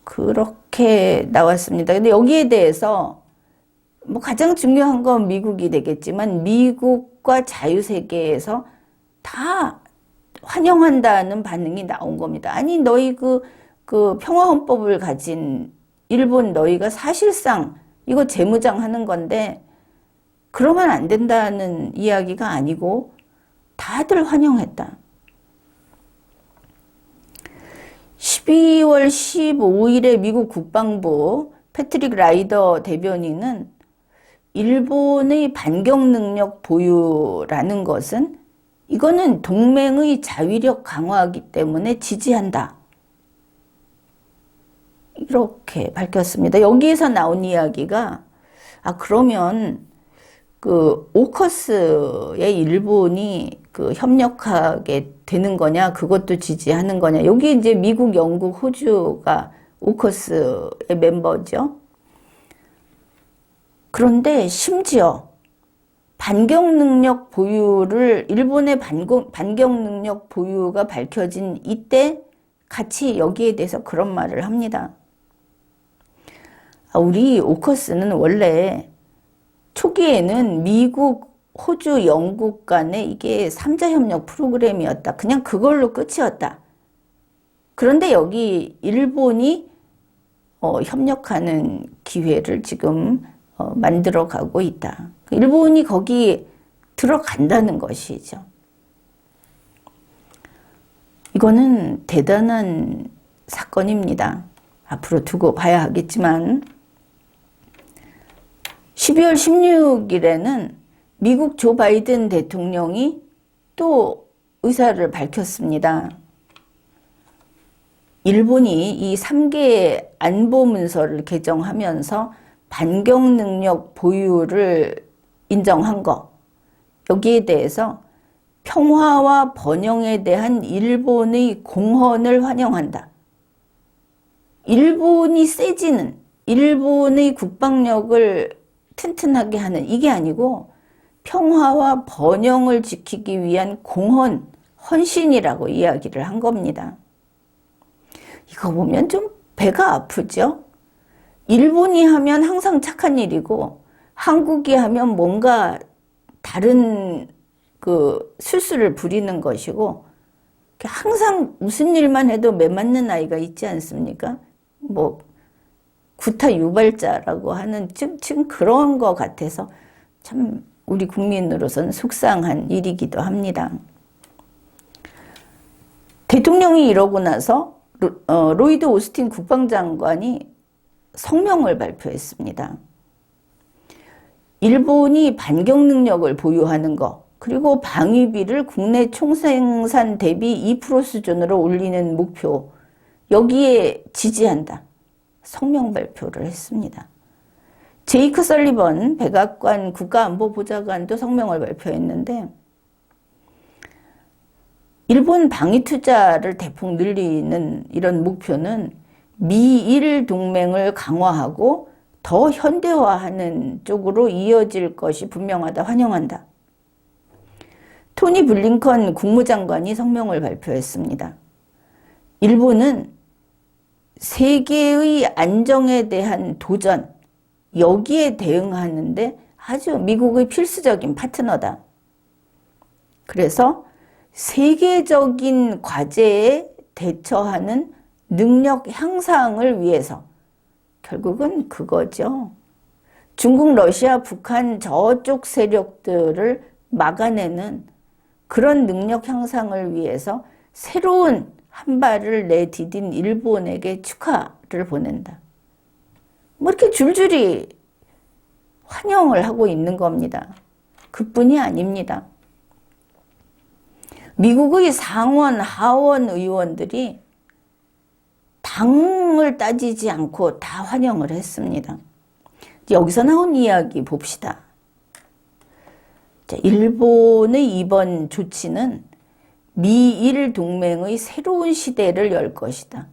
A: 그렇게 나왔습니다. 근데 여기에 대해서 가장 중요한 건 미국이 되겠지만 미국과 자유세계에서 다 환영한다는 반응이 나온 겁니다. 아니 너희 그 평화헌법을 가진 일본 너희가 사실상 이거 재무장하는 건데 그러면 안 된다는 이야기가 아니고 다들 환영했다. 12월 15일에 미국 국방부 패트릭 라이더 대변인은 일본의 반경 능력 보유라는 것은 이거는 동맹의 자위력 강화이기 때문에 지지한다. 이렇게 밝혔습니다. 여기에서 나온 이야기가 그러면 오커스에 일본이 협력하게 되는 거냐, 그것도 지지하는 거냐. 여기 이제 미국, 영국, 호주가 오커스의 멤버죠. 그런데 심지어 반경 능력 보유를, 일본의 반경 능력 보유가 밝혀진 이때 같이 여기에 대해서 그런 말을 합니다. 우리 오커스는 원래 초기에는 미국, 호주, 영국 간에 이게 3자 협력 프로그램이었다. 그냥 그걸로 끝이었다. 그런데 여기 일본이 협력하는 기회를 지금 만들어 가고 있다. 일본이 거기 들어간다는 것이죠. 이거는 대단한 사건입니다. 앞으로 두고 봐야 하겠지만 12월 16일에는 미국 조 바이든 대통령이 또 의사를 밝혔습니다. 일본이 이 3개 안보 문서를 개정하면서 반경 능력 보유를 인정한 거, 여기에 대해서 평화와 번영에 대한 일본의 공헌을 환영한다. 일본이 세지는, 일본의 국방력을 튼튼하게 하는 이게 아니고 평화와 번영을 지키기 위한 공헌, 헌신이라고 이야기를 한 겁니다. 이거 보면 좀 배가 아프죠? 일본이 하면 항상 착한 일이고 한국이 하면 뭔가 다른 그 술수를 부리는 것이고 항상 무슨 일만 해도 매맞는 아이가 있지 않습니까? 뭐 구타 유발자라고 하는 지금 그런 것 같아서 참 우리 국민으로서는 속상한 일이기도 합니다. 대통령이 이러고 나서 로이드 오스틴 국방장관이 성명을 발표했습니다. 일본이 반격 능력을 보유하는 것, 그리고 방위비를 국내 총생산 대비 2% 수준으로 올리는 목표, 여기에 지지한다. 성명 발표를 했습니다. 제이크 설리번 백악관 국가안보보좌관도 성명을 발표했는데 일본 방위 투자를 대폭 늘리는 이런 목표는 미일 동맹을 강화하고 더 현대화하는 쪽으로 이어질 것이 분명하다. 환영한다. 토니 블링컨 국무장관이 성명을 발표했습니다. 일본은 세계의 안정에 대한 도전, 여기에 대응하는데 아주 미국의 필수적인 파트너다. 그래서 세계적인 과제에 대처하는 능력 향상을 위해서 결국은 그거죠. 중국, 러시아, 북한 저쪽 세력들을 막아내는 그런 능력 향상을 위해서 새로운 한 발을 내디딘 일본에게 축하를 보낸다. 뭐 이렇게 줄줄이 환영을 하고 있는 겁니다. 그뿐이 아닙니다. 미국의 상원, 하원 의원들이 당을 따지지 않고 다 환영을 했습니다. 여기서 나온 이야기 봅시다. 자, 일본의 이번 조치는 미일 동맹의 새로운 시대를 열 것이다.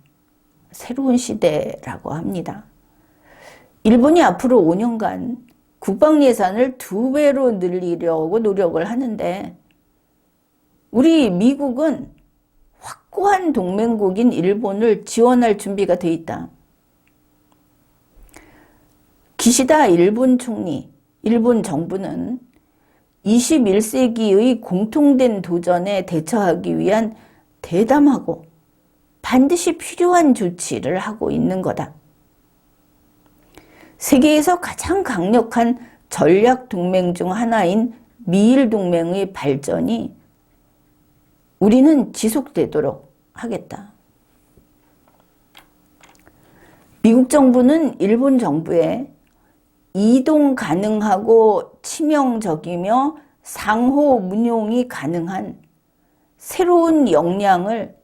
A: 새로운 시대라고 합니다. 일본이 앞으로 5년간 국방 예산을 2배로 늘리려고 노력을 하는데 우리 미국은 확고한 동맹국인 일본을 지원할 준비가 돼 있다. 기시다 일본 총리, 일본 정부는 21세기의 공통된 도전에 대처하기 위한 대담하고 반드시 필요한 조치를 하고 있는 거다. 세계에서 가장 강력한 전략 동맹 중 하나인 미일 동맹의 발전이 우리는 지속되도록 하겠다. 미국 정부는 일본 정부에 이동 가능하고 치명적이며 상호 운용이 가능한 새로운 역량을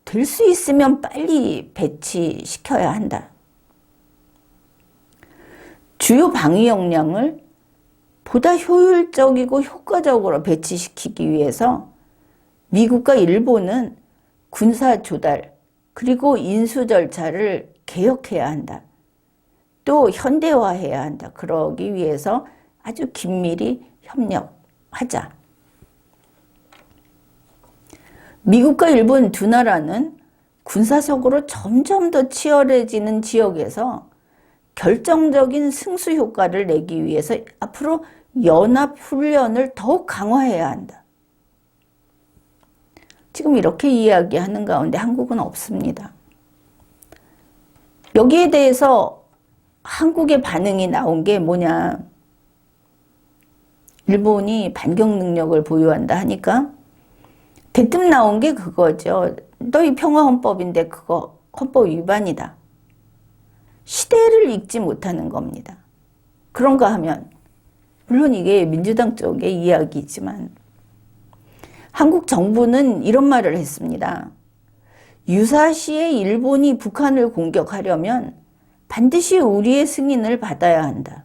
A: 될 수 있으면 빨리 배치시켜야 한다. 주요 방위 역량을 보다 효율적이고 효과적으로 배치시키기 위해서 미국과 일본은 군사 조달 그리고 인수 절차를 개혁해야 한다. 또 현대화해야 한다. 그러기 위해서 아주 긴밀히 협력하자. 미국과 일본 두 나라는 군사적으로 점점 더 치열해지는 지역에서 결정적인 승수 효과를 내기 위해서 앞으로 연합 훈련을 더욱 강화해야 한다. 지금 이렇게 이야기하는 가운데 한국은 없습니다. 여기에 대해서 한국의 반응이 나온 게 뭐냐. 일본이 반격 능력을 보유한다 하니까 대뜸 나온 게 그거죠. 너희 평화헌법인데 그거 헌법 위반이다. 시대를 읽지 못하는 겁니다. 그런가 하면 물론 이게 민주당 쪽의 이야기지만 한국 정부는 이런 말을 했습니다. 유사시에 일본이 북한을 공격하려면 반드시 우리의 승인을 받아야 한다.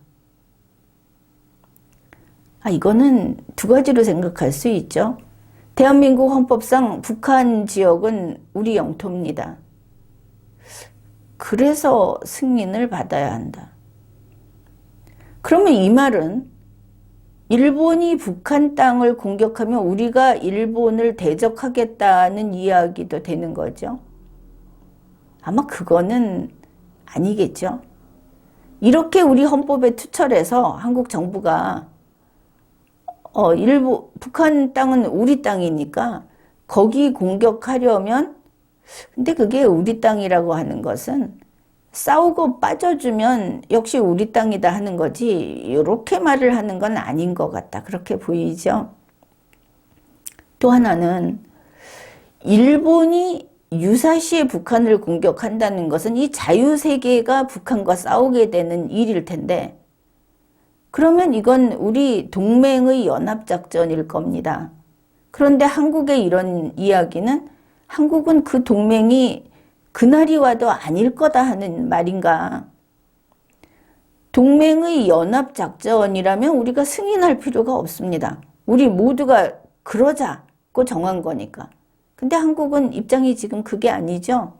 A: 이거는 두 가지로 생각할 수 있죠. 대한민국 헌법상 북한 지역은 우리 영토입니다. 그래서 승인을 받아야 한다. 그러면 이 말은 일본이 북한 땅을 공격하면 우리가 일본을 대적하겠다는 이야기도 되는 거죠. 아마 그거는 아니겠죠. 이렇게 우리 헌법에 투철해서 한국 정부가 북한 땅은 우리 땅이니까 거기 공격하려면, 근데 그게 우리 땅이라고 하는 것은 싸우고 빠져주면 역시 우리 땅이다 하는 거지, 이렇게 말을 하는 건 아닌 것 같다, 그렇게 보이죠. 또 하나는 일본이 유사시에 북한을 공격한다는 것은 이 자유세계가 북한과 싸우게 되는 일일 텐데, 그러면 이건 우리 동맹의 연합작전일 겁니다. 그런데 한국의 이런 이야기는 한국은 그 동맹이 그날이 와도 아닐 거다 하는 말인가. 동맹의 연합작전이라면 우리가 승인할 필요가 없습니다. 우리 모두가 그러자고 정한 거니까. 근데 한국은 입장이 지금 그게 아니죠.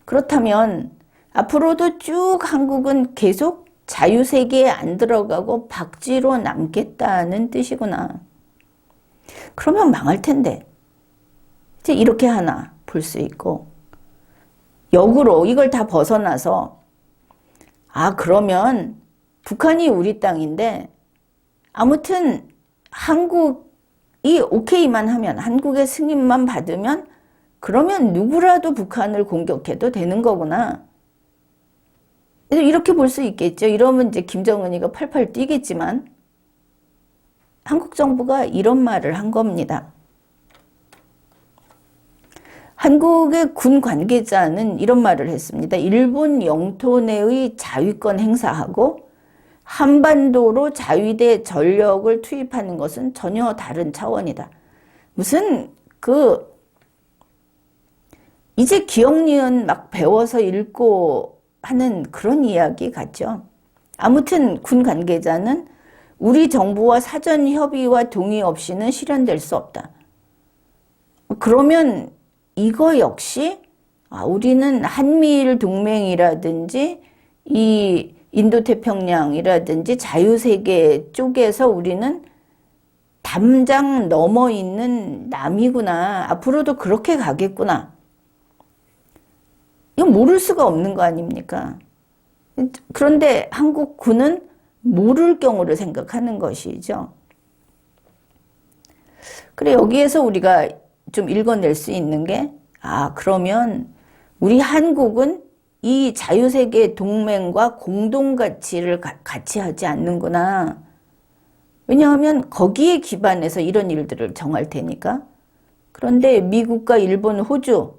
A: 그렇다면 앞으로도 쭉 한국은 계속 자유세계에 안 들어가고 박쥐로 남겠다는 뜻이구나. 그러면 망할 텐데. 이제 이렇게 하나 볼 수 있고, 역으로 이걸 다 벗어나서, 그러면 북한이 우리 땅인데 아무튼 한국이 오케이만 하면, 한국의 승인만 받으면, 그러면 누구라도 북한을 공격해도 되는 거구나. 이렇게 볼 수 있겠죠. 이러면 이제 김정은이가 팔팔 뛰겠지만, 한국 정부가 이런 말을 한 겁니다. 한국의 군 관계자는 이런 말을 했습니다. 일본 영토 내의 자위권 행사하고 한반도로 자위대 전력을 투입하는 것은 전혀 다른 차원이다. 무슨 이제 기억니은 막 배워서 읽고 하는 그런 이야기 같죠. 아무튼 군 관계자는 우리 정부와 사전 협의와 동의 없이는 실현될 수 없다. 그러면 이거 역시 우리는 한미일 동맹이라든지 이 인도태평양이라든지 자유세계 쪽에서 우리는 담장 넘어 있는 남이구나. 앞으로도 그렇게 가겠구나. 이건 모를 수가 없는 거 아닙니까? 그런데 한국군은 모를 경우를 생각하는 것이죠. 그래, 여기에서 우리가 좀 읽어낼 수 있는 게, 그러면 우리 한국은 이 자유세계 동맹과 공동가치를 같이 하지 않는구나. 왜냐하면 거기에 기반해서 이런 일들을 정할 테니까. 그런데 미국과 일본, 호주,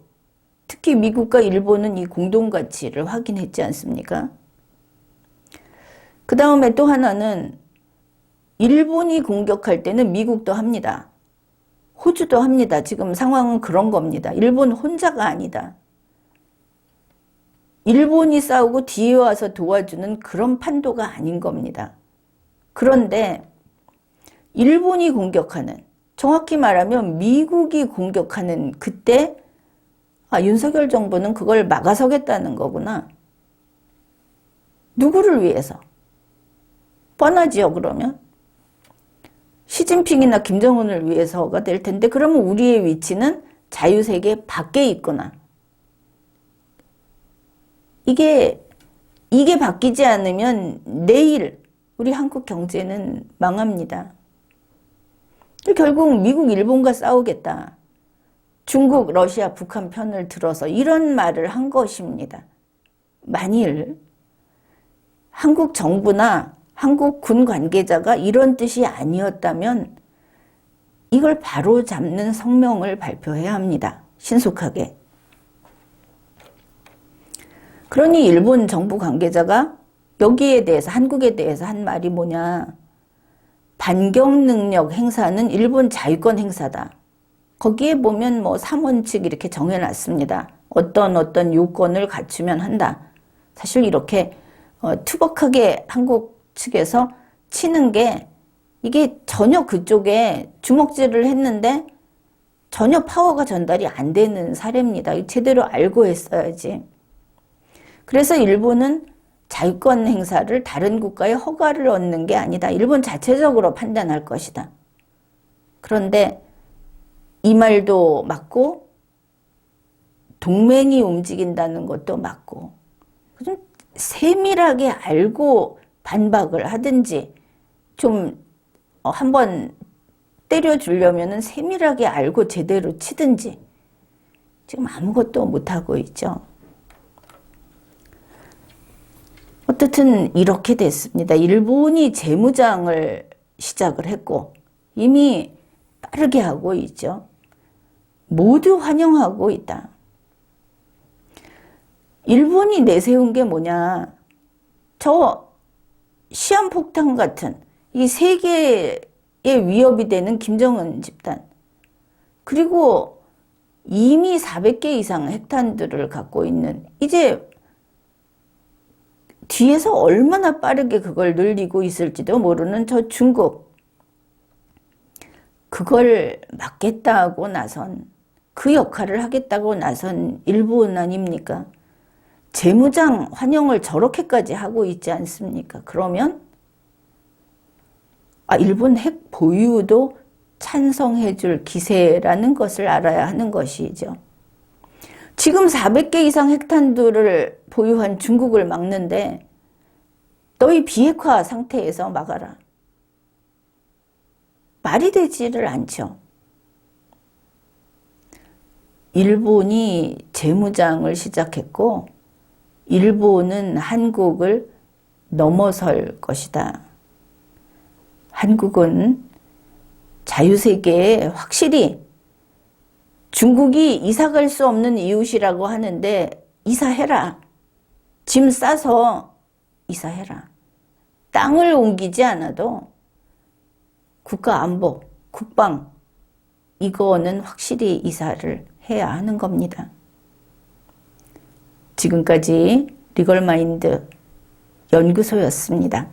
A: 특히 미국과 일본은 이 공동가치를 확인했지 않습니까? 그 다음에 또 하나는 일본이 공격할 때는 미국도 합니다. 호주도 합니다. 지금 상황은 그런 겁니다. 일본 혼자가 아니다. 일본이 싸우고 뒤에 와서 도와주는 그런 판도가 아닌 겁니다. 그런데 일본이 공격하는, 정확히 말하면 미국이 공격하는 그때 윤석열 정부는 그걸 막아서겠다는 거구나. 누구를 위해서? 뻔하지요, 그러면? 시진핑이나 김정은을 위해서가 될 텐데, 그러면 우리의 위치는 자유세계 밖에 있구나. 이게 바뀌지 않으면 내일 우리 한국 경제는 망합니다. 결국 미국, 일본과 싸우겠다. 중국, 러시아, 북한 편을 들어서 이런 말을 한 것입니다. 만일 한국 정부나 한국 군 관계자가 이런 뜻이 아니었다면 이걸 바로 잡는 성명을 발표해야 합니다. 신속하게. 그러니 일본 정부 관계자가 여기에 대해서, 한국에 대해서 한 말이 뭐냐. 반경 능력 행사는 일본 자유권 행사다. 거기에 보면 3원칙 이렇게 정해놨습니다. 어떤 요건을 갖추면 한다. 사실 이렇게 투박하게 한국 측에서 치는 게, 이게 전혀 그쪽에 주먹질을 했는데 전혀 파워가 전달이 안 되는 사례입니다. 제대로 알고 했어야지. 그래서 일본은 자유권 행사를 다른 국가의 허가를 얻는 게 아니다. 일본 자체적으로 판단할 것이다. 그런데 이 말도 맞고 동맹이 움직인다는 것도 맞고, 좀 세밀하게 알고 반박을 하든지, 좀 한번 때려주려면 세밀하게 알고 제대로 치든지, 지금 아무것도 못하고 있죠. 어떻든 이렇게 됐습니다. 일본이 재무장을 시작을 했고 이미 빠르게 하고 있죠. 모두 환영하고 있다. 일본이 내세운 게 뭐냐? 저 시한폭탄 같은 이 세계의 위협이 되는 김정은 집단, 그리고 이미 400개 이상 핵탄두를 갖고 있는, 이제 뒤에서 얼마나 빠르게 그걸 늘리고 있을지도 모르는 저 중국, 그걸 막겠다고 나선, 그 역할을 하겠다고 나선 일본 아닙니까? 재무장 환영을 저렇게까지 하고 있지 않습니까? 그러면 일본 핵 보유도 찬성해 줄 기세라는 것을 알아야 하는 것이죠. 지금 400개 이상 핵탄두를 보유한 중국을 막는데 너희 비핵화 상태에서 막아라. 말이 되지를 않죠. 일본이 재무장을 시작했고 일본은 한국을 넘어설 것이다. 한국은 자유세계에 확실히 중국이 이사갈 수 없는 이웃이라고 하는데 이사해라. 짐 싸서 이사해라. 땅을 옮기지 않아도 국가안보, 국방, 이거는 확실히 이사를 해야 하는 겁니다. 지금까지 리걸마인드 연구소였습니다.